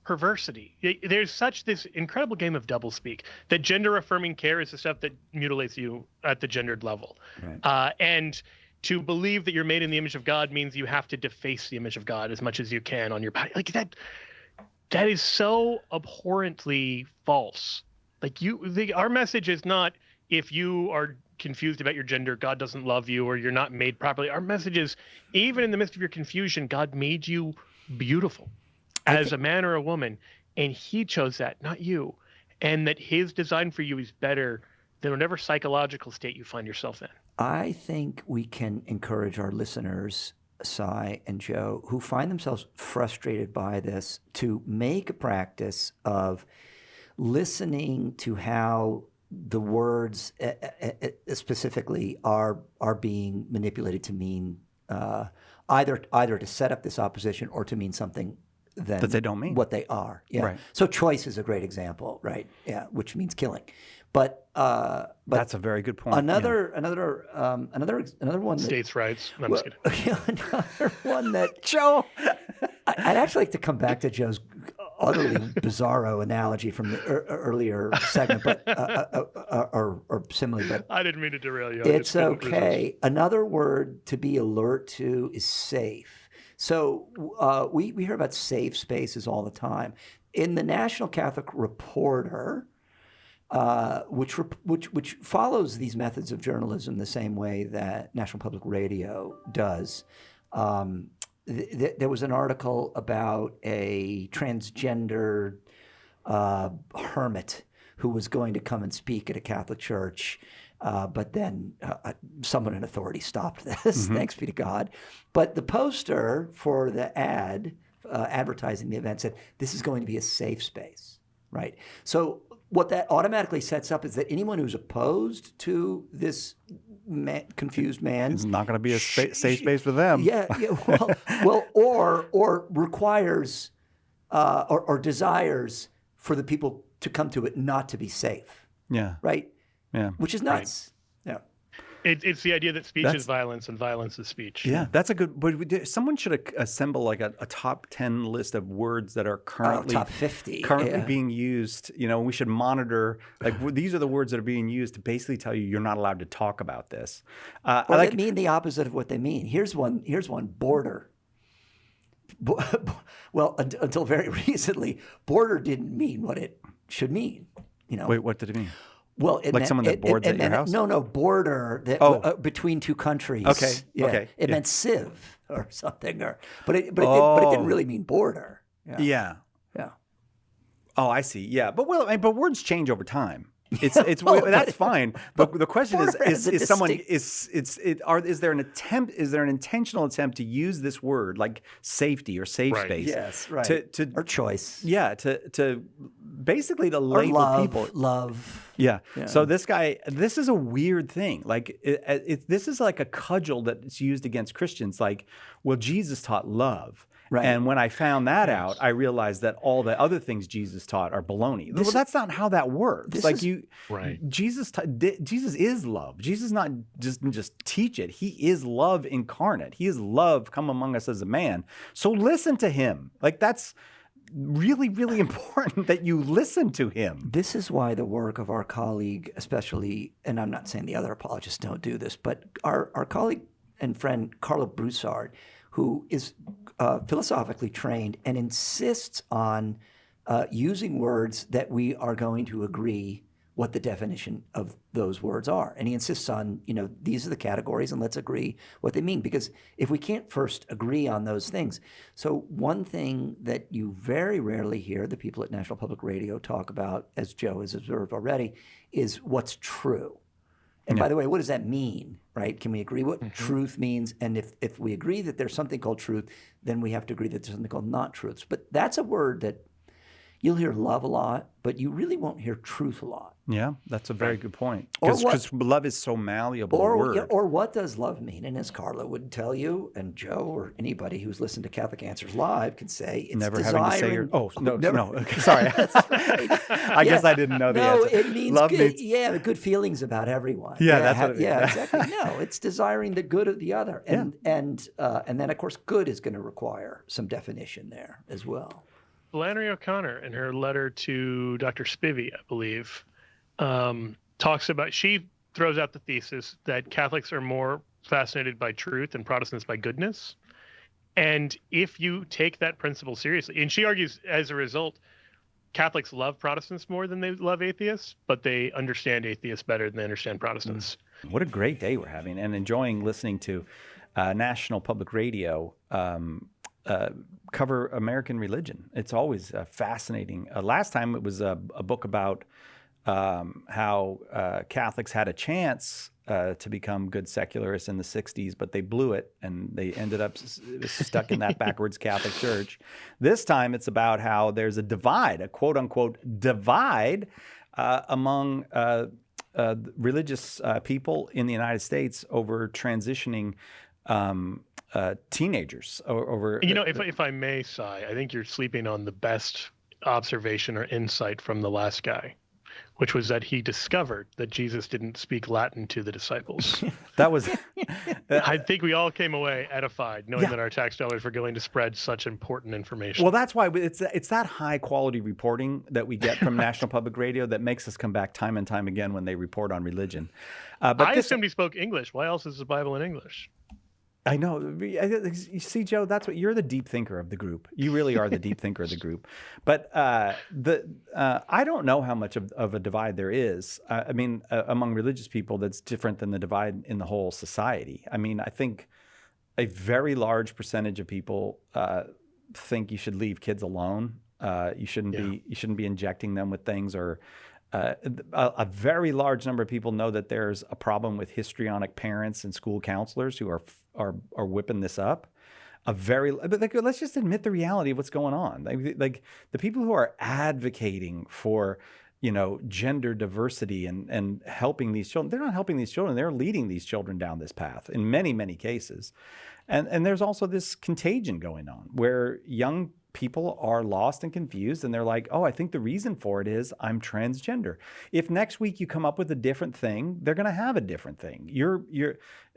perversity. There's such this incredible game of doublespeak that gender affirming care is the stuff that mutilates you at the gendered level. Right. And to believe that you're made in the image of God means you have to deface the image of God as much as you can on your body. Like that is so abhorrently false. Like our message is not if you are confused about your gender, God doesn't love you or you're not made properly. Our message is even in the midst of your confusion, God made you beautiful as a man or a woman, and he chose that, not you, and that his design for you is better than whatever psychological state you find yourself in. I think we can encourage our listeners, Cy and Joe, who find themselves frustrated by this, to make a practice of listening to how the words specifically are being manipulated to mean either to set up this opposition or to mean something that they don't mean what they are. Yeah. Right. So choice is a great example, right? Yeah, which means killing. But That's a very good point. another one. States' rights. No, I'm Well, just kidding. another one that Joe. I'd actually like to come back to Joe's utterly bizarro analogy from the earlier segment, but or simile. But I didn't mean to derail you. it's okay. Another word to be alert to is safe. So we hear about safe spaces all the time. In the National Catholic Reporter, which follows these methods of journalism the same way that National Public Radio does, there was an article about a transgender hermit who was going to come and speak at a Catholic church, but then someone in authority stopped this, thanks be to God. But the poster for the ad advertising the event said, this is going to be a safe space, right? So what that automatically sets up is that anyone who's opposed to this confused man, It's not going to be a safe space for them. yeah, or requires or desires for the people to come to it not to be safe, Yeah. right? Yeah. Which is nuts. Yeah. It's the idea that speech is violence and violence is speech. Yeah, that's a good. But someone should assemble like a top 10 list of words that are currently top 50 being used. You know, we should monitor. Like these are the words that are being used to basically tell you you're not allowed to talk about this. Or they mean the opposite of what they mean. Here's one. Border. Well, until very recently, border didn't mean what it should mean. You know. Wait, what did it mean? Well, Someone that boards at your house? No, border that between two countries. Okay, yeah. okay, It yeah. meant civ or something, but it didn't really mean border. Yeah. Yeah. Oh, I see. Yeah, but words change over time. It's that's fine. But the question is there an intentional attempt to use this word like safety or safe space? Yes, right. Or choice. Yeah, to basically to label people. Love. Yeah. So this is a weird thing. Like this is like a cudgel that's used against Christians. Like, well, Jesus taught love. Right. And when I found that out, I realized that all the other things Jesus taught are baloney. Well, that's not how that works. Jesus is love. Jesus not just teach it. He is love incarnate. He is love come among us as a man. So listen to him. Like that's really, really important that you listen to him. This is why the work of our colleague, especially, and I'm not saying the other apologists don't do this, but our colleague and friend Carlo Broussard, who is philosophically trained and insists on using words that we are going to agree what the definition of those words are. And he insists on, these are the categories and let's agree what they mean. Because if we can't first agree on those things. So one thing that you very rarely hear the people at National Public Radio talk about, as Joe has observed already, is what's true. And by the way, what does that mean, right? Can we agree what truth means? And if we agree that there's something called truth, then we have to agree that there's something called not truths. But that's a word that you'll hear love a lot, but you really won't hear truth a lot. Yeah, that's a very good point. Because love is so malleable a word. Or what does love mean? And as Carla would tell you, and Joe or anybody who's listened to Catholic Answers Live can say, it's never desiring. Having to say your... Oh, no. Sorry. I guess I didn't know the answer. No, it means love good, good feelings about everyone. Yeah, that's what it means. Yeah, exactly. No, it's desiring the good of the other. And then, of course, good is going to require some definition there as well. Flannery O'Connor, in her letter to Dr. Spivey, I believe, talks about, she throws out the thesis that Catholics are more fascinated by truth and Protestants by goodness. And if you take that principle seriously, and she argues as a result, Catholics love Protestants more than they love atheists, but they understand atheists better than they understand Protestants. What a great day we're having and enjoying listening to National Public Radio cover American religion. It's always fascinating. Last time it was a book about how Catholics had a chance to become good secularists in the 60s, but they blew it and they ended up stuck in that backwards Catholic Church. This time it's about how there's a divide, a quote unquote divide among religious people in the United States over transitioning teenagers over. If I may, Cy, I think you're sleeping on the best observation or insight from the last guy. which was that he discovered that Jesus didn't speak Latin to the disciples. That was I think we all came away edified knowing Yeah. that our tax dollars were going to spread such important information. well, that's why it's that high quality reporting that we get from National Public Radio that makes us come back time and time again when they report on religion. But I this, assumed he spoke English. Why else is the Bible in English? I know. You see, Joe, that's what you're the deep thinker of the group. You really are the deep thinker of the group. But I don't know how much of a divide there is. I mean, among religious people, that's different than the divide in the whole society. I mean, I think a very large percentage of people think you should leave kids alone. You shouldn't be injecting them with things, or a very large number of people know that there's a problem with histrionic parents and school counselors who are whipping this up. But let's just admit the reality of what's going on. Like the people who are advocating for, gender diversity and helping these children, they're not helping these children. They're leading these children down this path in many, many cases. And there's also this contagion going on where young people are lost and confused, and they're like, oh, I think the reason for it is I'm transgender. If next week you come up with a different thing, they're going to have a different thing.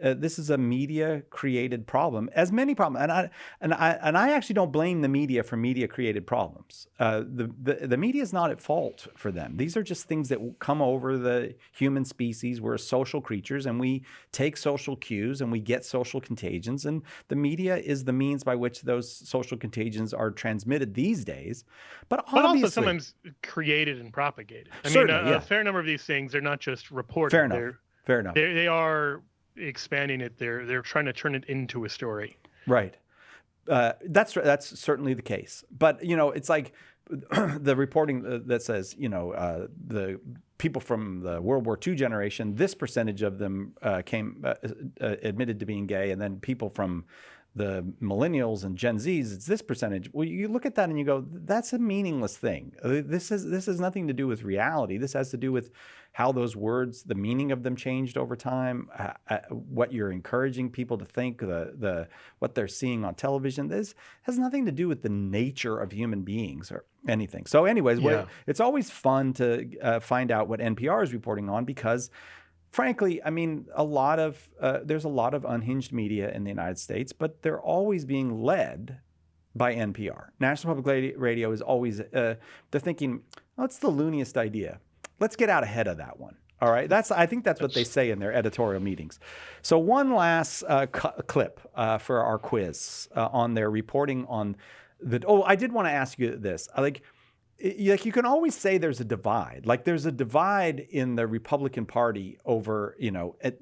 This is a media created problem, as many problems. And I actually don't blame the media for media created problems. The media is not at fault for them. These are just things that come over the human species. We're social creatures, and we take social cues and we get social contagions. And the media is the means by which those social contagions are transmitted these days. But obviously, also sometimes created and propagated. I mean, Certainly, a fair number of these things, they're not just reported. Fair enough. They are expanding it. They're trying to turn it into a story. Right. That's certainly the case. But, it's like the reporting that says, the people from the World War II generation, this percentage of them came admitted to being gay, and then people from the millennials and Gen Zs, it's this percentage. Well, you look at that and you go, that's a meaningless thing. This has nothing to do with reality. This has to do with how those words, the meaning of them changed over time, what you're encouraging people to think, what they're seeing on television. This has nothing to do with the nature of human beings or anything. So anyways, it's always fun to find out what NPR is reporting on, because frankly, I mean, there's a lot of unhinged media in the United States, but they're always being led by NPR. National Public Radio is always, they're thinking, oh, it's the looniest idea. Let's get out ahead of that one. All right. I think that's what they say in their editorial meetings. So one last clip for our quiz on their reporting on I did want to ask you this. You can always say there's a divide. Like there's a divide in the Republican Party over,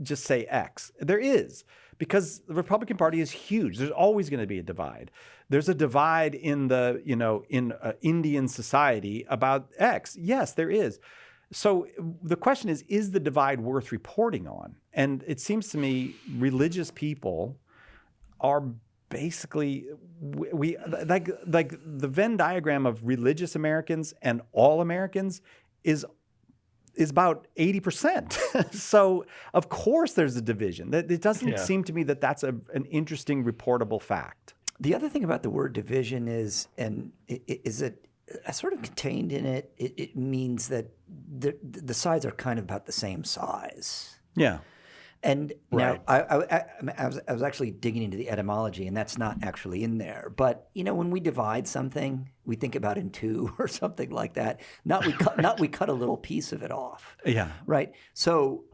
just say X. There is, because the Republican Party is huge. There's always going to be a divide. There's a divide in the, in Indian society about X. Yes, there is. So the question is the divide worth reporting on? And it seems to me religious people are basically, we like the Venn diagram of religious Americans and all Americans is about 80%. So of course there's a division. It doesn't seem to me that that's an interesting reportable fact. The other thing about the word division is that sort of contained in it, it means that the sides are kind of about the same size. Yeah. And now Right. I was actually digging into the etymology, and that's not actually in there. But when we divide something, we think about in two or something like that. Not we cut a little piece of it off. Yeah. Right. So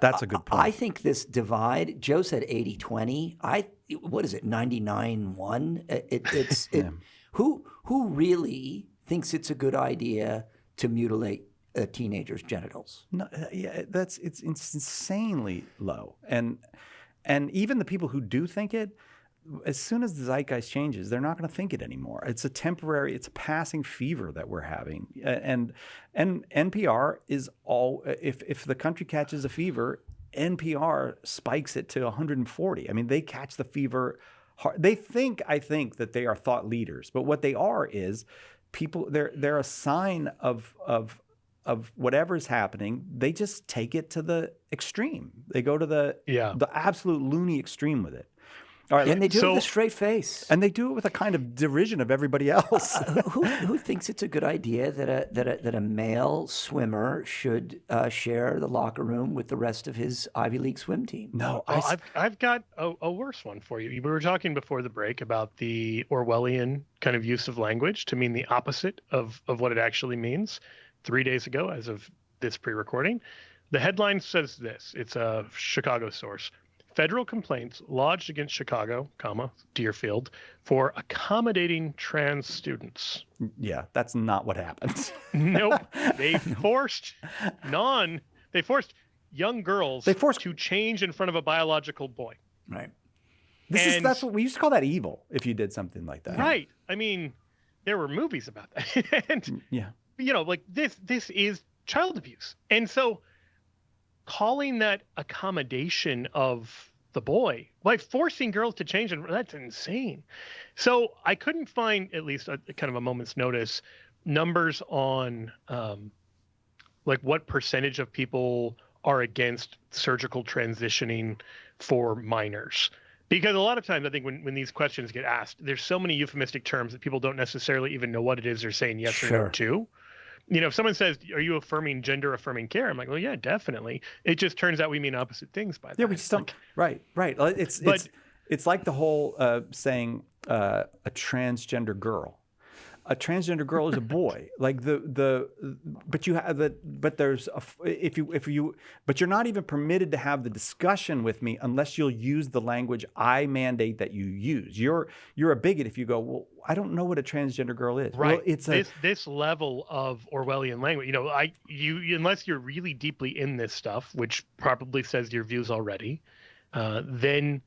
That's a good point. I think this divide. Joe said 80-20. What is it? 99-1. Who really thinks it's a good idea to mutilate a teenager's genitals? No, it's insanely low, and even the people who do think it, as soon as the zeitgeist changes, they're not going to think it anymore. It's a passing fever that we're having, and NPR is all. If the country catches a fever, NPR spikes it to 140. I mean, they catch the fever hard. I think that they are thought leaders, but what they are is people. They're a sign of whatever's happening. They just take it to the extreme. They go to the absolute loony extreme with it. All right, And they do it So- with a straight face. and they do it with a kind of derision of everybody else. Who thinks it's a good idea that a male swimmer should share the locker room with the rest of his Ivy League swim team? No, Well, I've got a worse one for you. We were talking before the break about the Orwellian kind of use of language to mean the opposite of what it actually means. 3 days ago, as of this pre-recording, the headline says this. It's a Chicago source. Federal complaints lodged against Chicago, Deerfield, for accommodating trans students. yeah, that's not what happens. Nope. They forced young girls to change in front of a biological boy. Right. That's what we used to call that evil if you did something like that. Right. I mean, there were movies about that. And Yeah. like this is child abuse. And so calling that accommodation of the boy by forcing girls to change, that's insane. So I couldn't find, at least a kind of a moment's notice, numbers on like what percentage of people are against surgical transitioning for minors. Because a lot of times I think when these questions get asked, there's so many euphemistic terms that people don't necessarily even know what it is they're saying yes or no to. If someone says, are you affirming gender affirming care? I'm like, well, yeah, definitely. It just turns out we mean opposite things by that. Yeah, we just don't. Right. It's like the whole saying a transgender girl. A transgender girl is a boy. Like but you have but there's but you're not even permitted to have the discussion with me unless you'll use the language I mandate that you use. You're a bigot if you go, well, I don't know what a transgender girl is. Right. Well, it's this level of Orwellian language. Unless you're really deeply in this stuff, which probably says your views already, then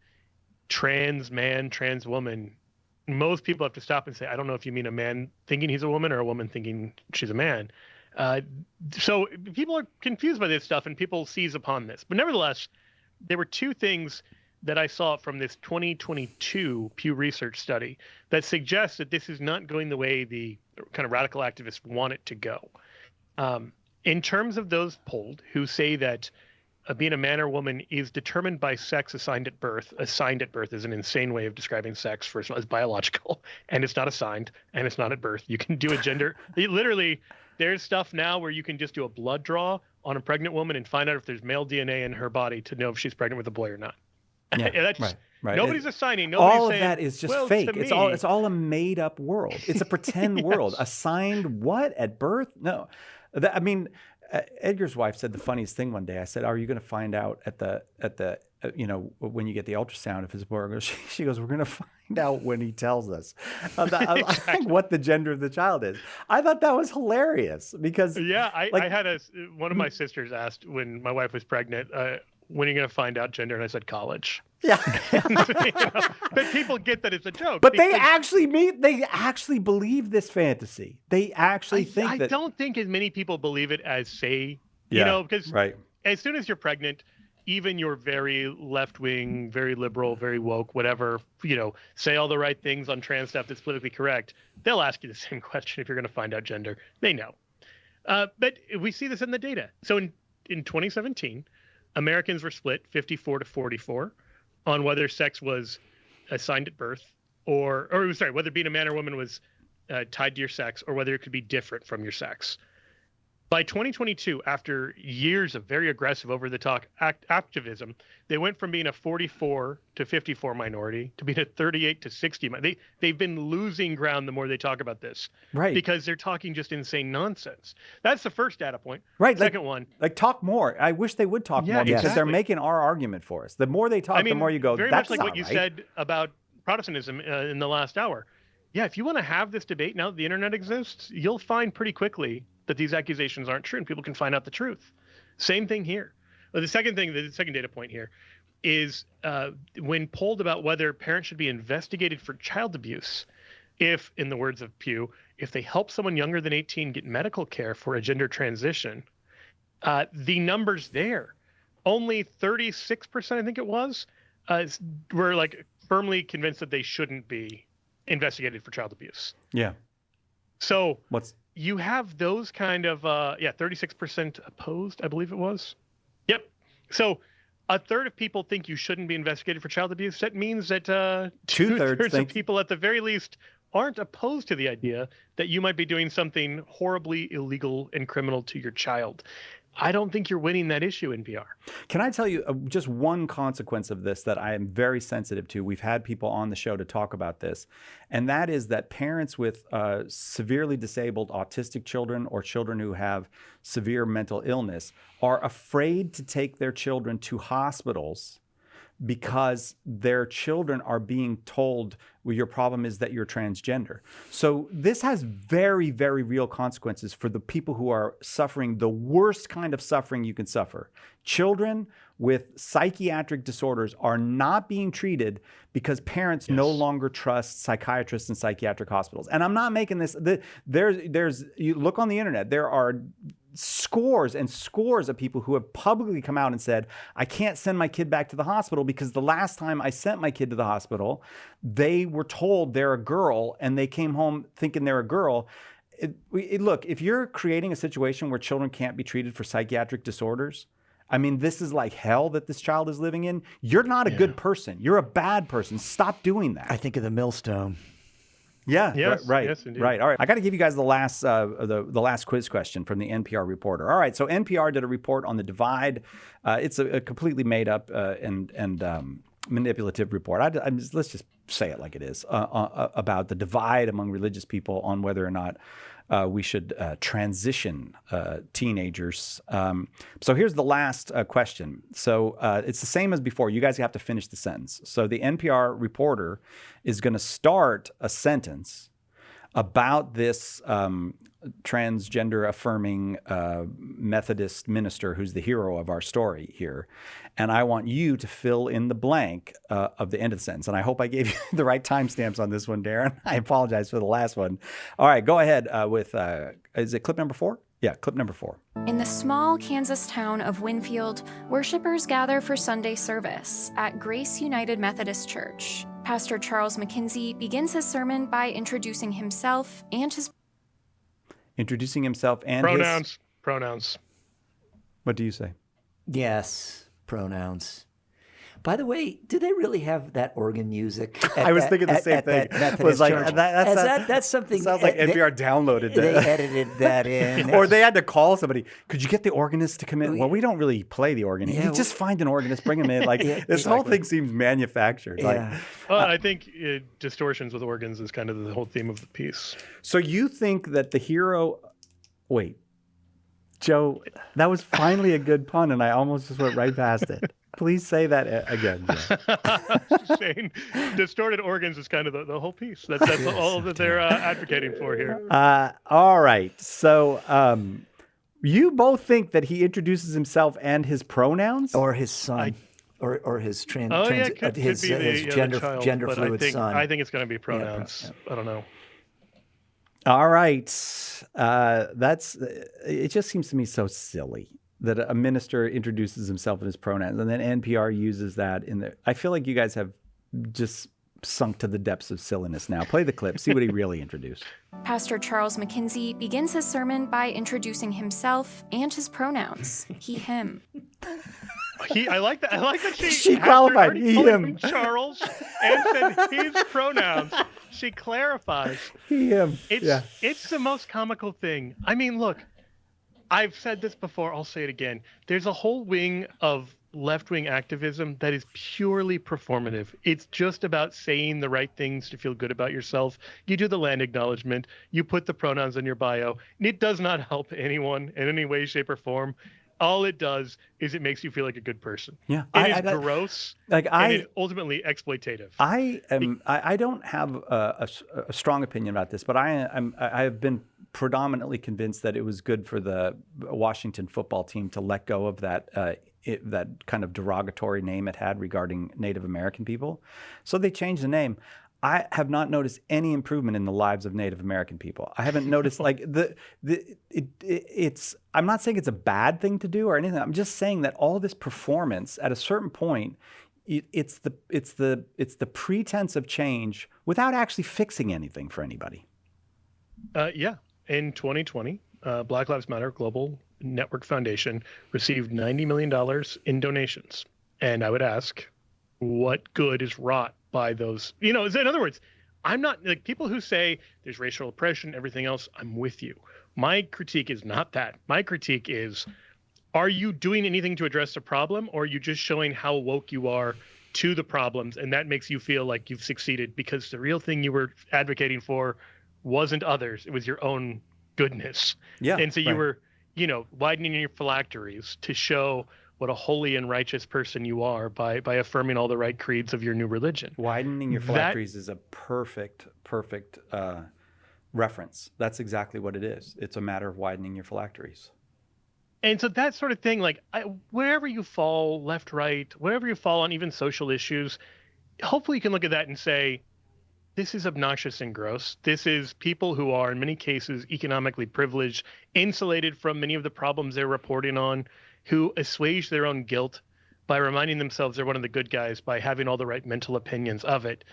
trans man, trans woman. Most people have to stop and say, I don't know if you mean a man thinking he's a woman or a woman thinking she's a man. So people are confused by this stuff and people seize upon this. But nevertheless, there were two things that I saw from this 2022 Pew Research study that suggests that this is not going the way the kind of radical activists want it to go. In terms of those polled who say that being a man or woman is determined by sex assigned at birth. Assigned at birth is an insane way of describing sex. First of all, it's biological, and it's not assigned, and it's not at birth. You can do a gender. Literally, there's stuff now where you can just do a blood draw on a pregnant woman and find out if there's male DNA in her body to know if she's pregnant with a boy or not. Yeah, That's, right. Nobody's assigning. Nobody's all saying, of that is just well, fake. to It's me- all a made up world. It's a pretend world. Assigned what at birth? No, Edgar's wife said the funniest thing one day. I said, "Are you going to find out at the when you get the ultrasound if his boy or girl?" She goes, "We're going to find out when he tells us what the gender of the child is." I thought that was hilarious because I had one of my sisters asked when my wife was pregnant, when are you going to find out gender? And I said college. Yeah. But people get that it's a joke. But they actually believe this fantasy. They actually think I that. don't think as many people believe it as say, because right. as soon as you're pregnant, even your very left-wing, very liberal, very woke, whatever, say all the right things on trans stuff that's politically correct, they'll ask you the same question if you're going to find out gender. They know. But we see this in the data. So in 2017, Americans were split 54 to 44 on whether sex was assigned at birth whether being a man or woman was tied to your sex or whether it could be different from your sex. By 2022, after years of very aggressive over-the-top activism, they went from being a 44 to 54 minority to being a 38 to 60. They've been losing ground the more they talk about this. Right. Because they're talking just insane nonsense. That's the first data point. Right. Second one. Like talk more. I wish they would talk more because they're exactly. making our argument for us. The more they talk, the more you go, very that's much like not what you right. said about Protestantism in the last hour. Yeah, if you want to have this debate now that the internet exists, you'll find pretty quickly that these accusations aren't true and people can find out the truth. Same thing here. The second data point here is when polled about whether parents should be investigated for child abuse, if, in the words of Pew, if they help someone younger than 18 get medical care for a gender transition, the numbers there, only 36%, I think it was, were like firmly convinced that they shouldn't be investigated for child abuse. Yeah. So you have those kind of 36% opposed, I believe it was. Yep. So a third of people think you shouldn't be investigated for child abuse. That means that Two-thirds of people, at the very least, aren't opposed to the idea that you might be doing something horribly illegal and criminal to your child. I don't think you're winning that issue, NPR. Can I tell you just one consequence of this that I am very sensitive to? We've had people on the show to talk about this, and that is that parents with severely disabled autistic children or children who have severe mental illness are afraid to take their children to hospitals because their children are being told, well, your problem is that you're transgender. So this has very, very real consequences for the people who are suffering the worst kind of suffering you can suffer. Children with psychiatric disorders are not being treated because parents no longer trust psychiatrists and psychiatric hospitals. And I'm not making this, you look on the internet, there are scores and scores of people who have publicly come out and said, I can't send my kid back to the hospital because the last time I sent my kid to the hospital, they were told they're a girl and they came home thinking they're a girl. Look, if you're creating a situation where children can't be treated for psychiatric disorders, I mean, this is like hell that this child is living in. You're not a good person. You're a bad person. Stop doing that. I think of the millstone. Yeah, yes, right, yes, indeed. right. All right, I got to give you guys the last quiz question from the NPR reporter. All right, so NPR did a report on the divide. It's a completely made up and manipulative report. Let's just say it like it is about the divide among religious people on whether or not we should transition teenagers. So here's the last question. So it's the same as before. You guys have to finish the sentence. So the NPR reporter is going to start a sentence about this transgender affirming Methodist minister who's the hero of our story here. And I want you to fill in the blank of the end of the sentence. And I hope I gave you the right timestamps on this one, Darren. I apologize for the last one. All right, go ahead with, is it clip number 4? Yeah, clip number 4. In the small Kansas town of Winfield, worshipers gather for Sunday service at Grace United Methodist Church. Pastor Charles McKenzie begins his sermon by introducing himself and his pronouns. What do you say? Yes, pronouns. By the way, do they really have that organ music? I was thinking the same thing. That Was like, church? That's something. Sounds like NPR downloaded that. They edited that in. Or they had to call somebody. Could you get the organist to come in? Well, we don't really play the organ. You just find an organist, bring him in. Like this whole thing seems manufactured. Yeah. I think distortions with organs is kind of the whole theme of the piece. So you think that the hero? Wait, Joe, that was finally a good pun, and I almost just went right past it. Please say that again, Joe. Saying distorted organs is kind of the whole piece. That's all that they're advocating for here. All right. So you both think that he introduces himself and his pronouns? Or his son. Or his could be his gender but fluid son. I think it's going to be pronouns. Yeah. I don't know. All right. It just seems to me so silly that a minister introduces himself and his pronouns, and then NPR uses that in there. I feel like you guys have just sunk to the depths of silliness now. Play the clip. See what he really introduced. Pastor Charles McKenzie begins his sermon by introducing himself and his pronouns. He, him. I like that. I like that she qualified. He, him. Charles, and said his pronouns. She clarifies. He, him. It's the most comical thing. I mean, look, I've said this before. I'll say it again. There's a whole wing of left-wing activism that is purely performative. It's just about saying the right things to feel good about yourself. You do the land acknowledgement. You put the pronouns in your bio. And it does not help anyone in any way, shape, or form. All it does is it makes you feel like a good person. Yeah, it is gross. And it's ultimately exploitative. I don't have a strong opinion about this, but I have been predominantly convinced that it was good for the Washington football team to let go of that kind of derogatory name it had regarding Native American people. So they changed the name. I have not noticed any improvement in the lives of Native American people. I haven't noticed it's. I'm not saying it's a bad thing to do or anything. I'm just saying that all this performance at a certain point, it's the pretense of change without actually fixing anything for anybody. Yeah. In 2020, Black Lives Matter Global Network Foundation received $90 million in donations. And I would ask, what good is wrought by those? In other words, I'm not like people who say there's racial oppression, everything else. I'm with you. My critique is not that. My critique is, are you doing anything to address the problem, or are you just showing how woke you are to the problems, and that makes you feel like you've succeeded because the real thing you were advocating for wasn't others, it was your own goodness. Yeah. And so you were, widening your phylacteries to show what a holy and righteous person you are by affirming all the right creeds of your new religion. Widening your phylacteries is a perfect reference. That's exactly what it is. It's a matter of widening your phylacteries. And so that sort of thing, like wherever you fall, left, right, wherever you fall on even social issues, hopefully you can look at that and say, this is obnoxious and gross. This is people who are, in many cases, economically privileged, insulated from many of the problems they're reporting on, who assuage their own guilt by reminding themselves they're one of the good guys by having all the right mental opinions of it.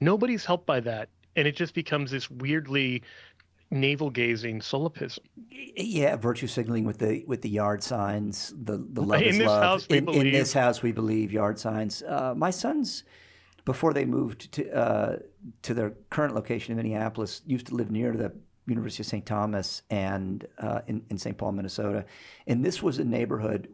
Nobody's helped by that. And it just becomes this weirdly navel-gazing solipsism. Yeah, virtue signaling with the yard signs, the love In is this love. house we In this house we believe, yard signs. My sons, before they moved to their current location in Minneapolis, used to live near the University of St. Thomas and in St. Paul, Minnesota. And this was a neighborhood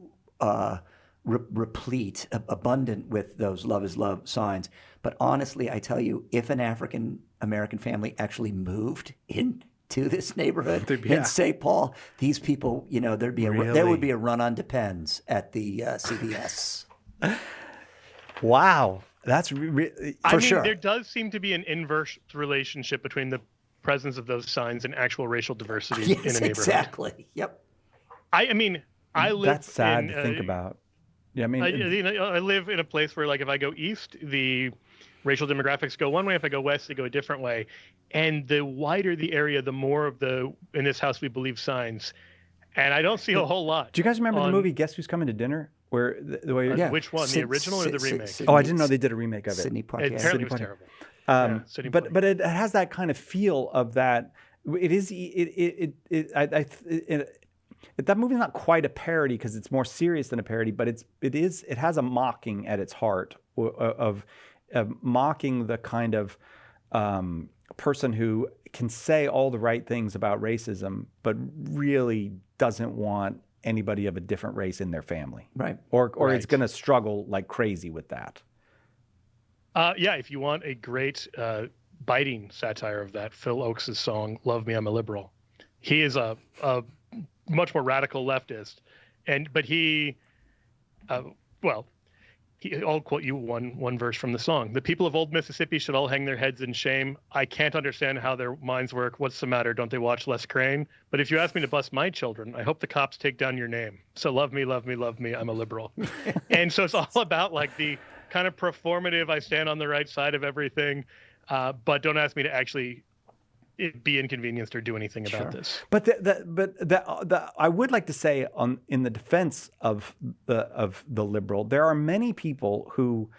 replete, abundant with those love is love signs. But honestly, I tell you, if an African American family actually moved into this neighborhood in St. Paul, these people, there'd be there would be a run on Depends at the CVS. Wow. That's for sure. There does seem to be an inverse relationship between the presence of those signs and actual racial diversity in a neighborhood. Exactly. Yep. I live. That's sad to think about. Yeah, I live in a place where, like, if I go east, the racial demographics go one way. If I go west, they go a different way. And the wider the area, the more of the "in this house we believe" signs. And I don't see a whole lot. Do you guys remember the movie Guess Who's Coming to Dinner? Where the way which one, the original or the remake? I didn't know they did a remake of it. Sidney Poitier. Apparently it was terrible. But it has that kind of feel of that. That movie's not quite a parody because it's more serious than a parody, but it has a mocking at its heart of mocking the kind of person who can say all the right things about racism, but really doesn't want anybody of a different race in their family, right? Or it's going to struggle like crazy with that. If you want a great biting satire of that, Phil Oakes' song "Love Me, I'm a Liberal." He is a much more radical leftist, but I'll quote you one verse from the song. "The people of old Mississippi should all hang their heads in shame. I can't understand how their minds work. What's the matter? Don't they watch Les Crane? But if you ask me to bust my children, I hope the cops take down your name. So love me, love me, love me. I'm a liberal." And so it's all about like the kind of performative, I stand on the right side of everything, but don't ask me to actually be inconvenienced or do anything about this. But I would like to say in the defense of the liberal, there are many people who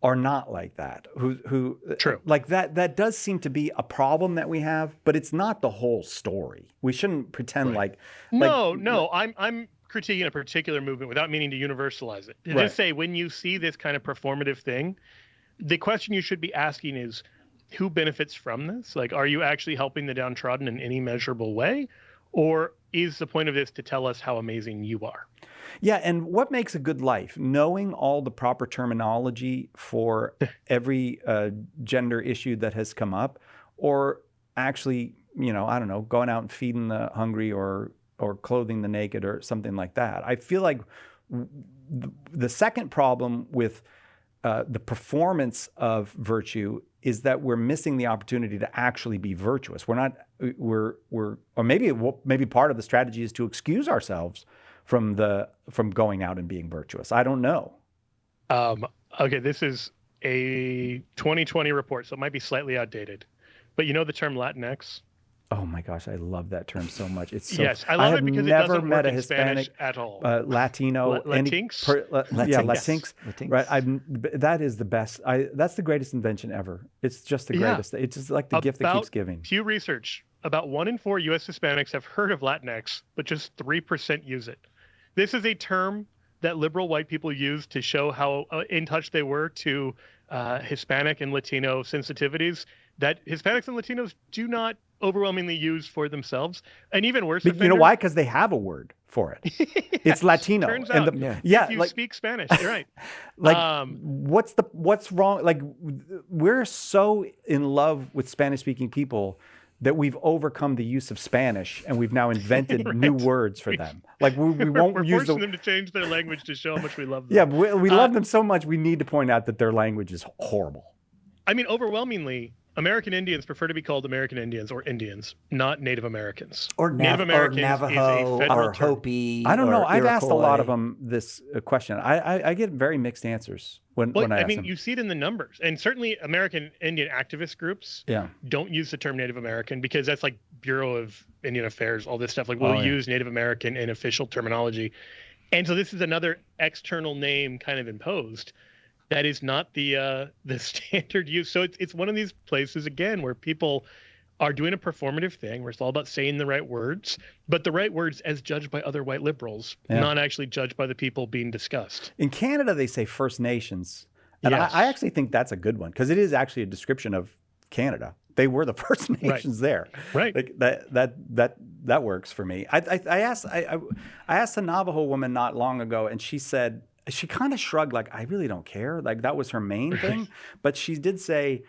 are not like that. Who True. Like that does seem to be a problem that we have, but it's not the whole story. We shouldn't pretend No. I'm critiquing a particular movement without meaning to universalize it. To just say, when you see this kind of performative thing, the question you should be asking is, who benefits from this? Like, are you actually helping the downtrodden in any measurable way? Or is the point of this to tell us how amazing you are? Yeah, and what makes a good life? Knowing all the proper terminology for every gender issue that has come up, or actually, going out and feeding the hungry or clothing the naked or something like that. I feel like the second problem with the performance of virtue is that we're missing the opportunity to actually be virtuous. Maybe part of the strategy is to excuse ourselves from going out and being virtuous. I don't know. Okay, this is a 2020 report, so it might be slightly outdated. But you know the term Latinx? Oh my gosh, I love that term so much. It's so, yes, I love it because it doesn't work in Spanish at all. Latino, Latinx, Latinx. Right. That is the best. That's the greatest invention ever. It's just the greatest. It's just like the gift that keeps giving. Pew Research: about 1 in 4 U.S. Hispanics have heard of Latinx, but just 3% use it. This is a term that liberal white people used to show how in touch they were to Hispanic and Latino sensitivities that Hispanics and Latinos do not overwhelmingly use for themselves. And even worse, You know why? Because they have a word for it. It's Latino. Turns and out, if you speak Spanish, you're right. Like, what's wrong? Like, we're so in love with Spanish-speaking people that we've overcome the use of Spanish and we've now invented new words for them. Like, we won't we're use forcing them to change their language to show how much we love them. Yeah, we love them so much. We need to point out that their language is horrible. I mean, overwhelmingly, American Indians prefer to be called American Indians or Indians, not Native Americans. Or Native Americans or Navajo is a federal or term. Hopi. I don't know. or I've asked a lot of Iroquois. them this question. I get very mixed answers when Well, I I ask mean, them. you see it in the numbers, and certainly American Indian activist groups Yeah. don't use the term Native American because that's like Bureau of Indian Affairs, all this stuff. Like, we'll Oh, yeah. use Native American in official terminology, and so this is another external name kind of imposed that is not the standard use. So it's one of these places again where people are doing a performative thing where it's all about saying the right words, but the right words as judged by other white liberals, Yeah. not actually judged by the people being discussed. In Canada, they say First Nations. And Yes. I actually think that's a good one because it is actually a description of Canada. They were the First Nations there. Right. Like that works for me. I asked a Navajo woman not long ago, and she said, she kind of shrugged like, I really don't care. Like, that was her main thing. But she did say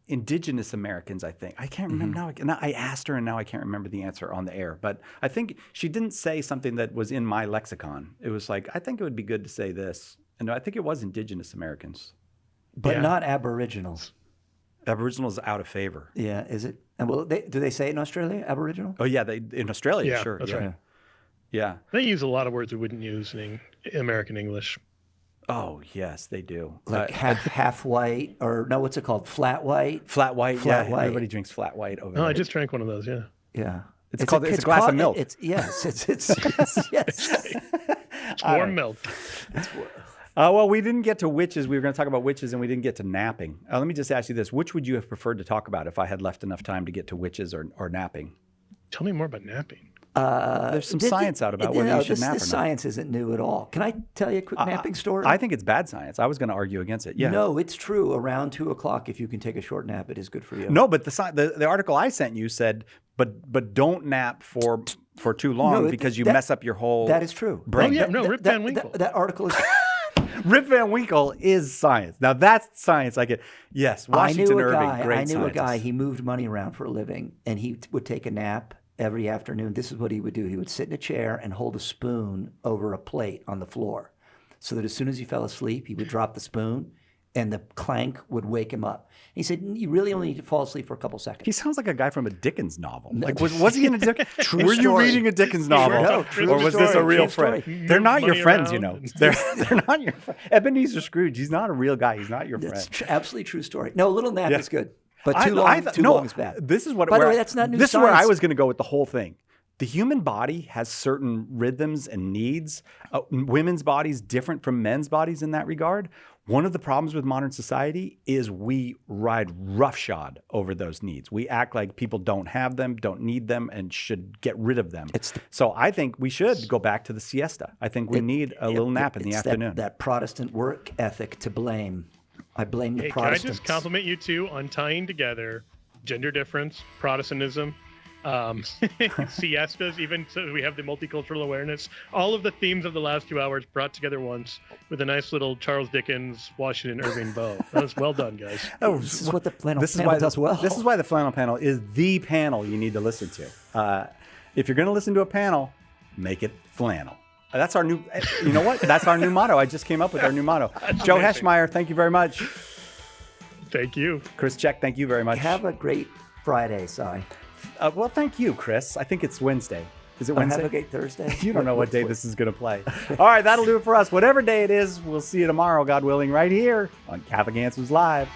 Indigenous Americans, I think. I can't remember now. I asked her, and now I can't remember the answer on the air. But I think she didn't say something that was in my lexicon. It was like, I think it would be good to say this. And I think it was Indigenous Americans. But Yeah. not Aboriginals. Aboriginals out of favor. Yeah, is it? And do they say it in Australia, Aboriginal? Oh yeah, in Australia, Yeah, sure. that's yeah. right. Yeah. They use a lot of words we wouldn't use in American English. Oh yes, they do. Like half white, or no, what's it called? Flat white? Flat white. Flat yeah, white. everybody drinks flat white over Oh, there. I just drank one of those. Yeah. Yeah. It's a glass of milk. It's yes. Yes. It's warm milk. Well, we didn't get to witches. We were going to talk about witches, and we didn't get to napping. Let me just ask you this: which would you have preferred to talk about if I had left enough time to get to witches or napping? Tell me more about napping. There's some science out about whether you should nap or not. This science isn't new at all. Can I tell you a quick napping story? I think it's bad science. I was going to argue against it. Yeah. No, it's true. Around 2:00, if you can take a short nap, it is good for you. No, but the article I sent you said, but don't nap for too long because you mess up your whole. That is true. brain. Oh, yeah, no, Rip Van Winkle. That article is. Rip Van Winkle is science. Now that's science. I get. Yes, Washington Irving, great I knew a scientist. guy. He moved money around for a living, and he would take a nap every afternoon. This is what he would do. He would sit in a chair and hold a spoon over a plate on the floor, so that as soon as he fell asleep, he would drop the spoon, and the clank would wake him up. He said, "You really only need to fall asleep for a couple seconds." He sounds like a guy from a Dickens novel. Like, was he in a Dickens? True Were you story. reading a Dickens novel, No, true or was this a story, real true story. friend? They're not your Money friends, you around. know. They're not your friend. Ebenezer Scrooge. He's not a real guy. He's not your friend. That's absolutely true story. No, a little nap Yeah. is good, but too long is bad. This is what. By the where way, I- that's not new This is where I science. was going to go with the whole thing. The human body has certain rhythms and needs. Women's bodies different from men's bodies in that regard. One of the problems with modern society is we ride roughshod over those needs. We act like people don't have them, don't need them, and should get rid of them. So I think we should go back to the siesta. I think we need a little nap in the It's afternoon. That Protestant work ethic to blame. I blame the Hey, can I Protestants. just compliment you two on tying together gender difference, Protestantism, siestas, even so we have the multicultural awareness, all of the themes of the last 2 hours brought together once with a nice little Charles Dickens, Washington Irving bow. That was well done, guys. Oh, This is what the Flannel this is panel why does well. This is why the Flannel panel is the panel you need to listen to. If you're going to listen to a panel, make it flannel. That's our new. You know what? That's our new motto. I just came up with our new motto. Joe amazing. Heschmeyer, thank you very much. Thank you. Chris Check, thank you very much. Have a great Friday, Si. Well, thank you, Chris. I think it's Wednesday. Is it Have Wednesday? a great Thursday. You don't know what day this is going to play. All right, that'll do it for us. Whatever day it is, we'll see you tomorrow, God willing, right here on Catholic Answers Live.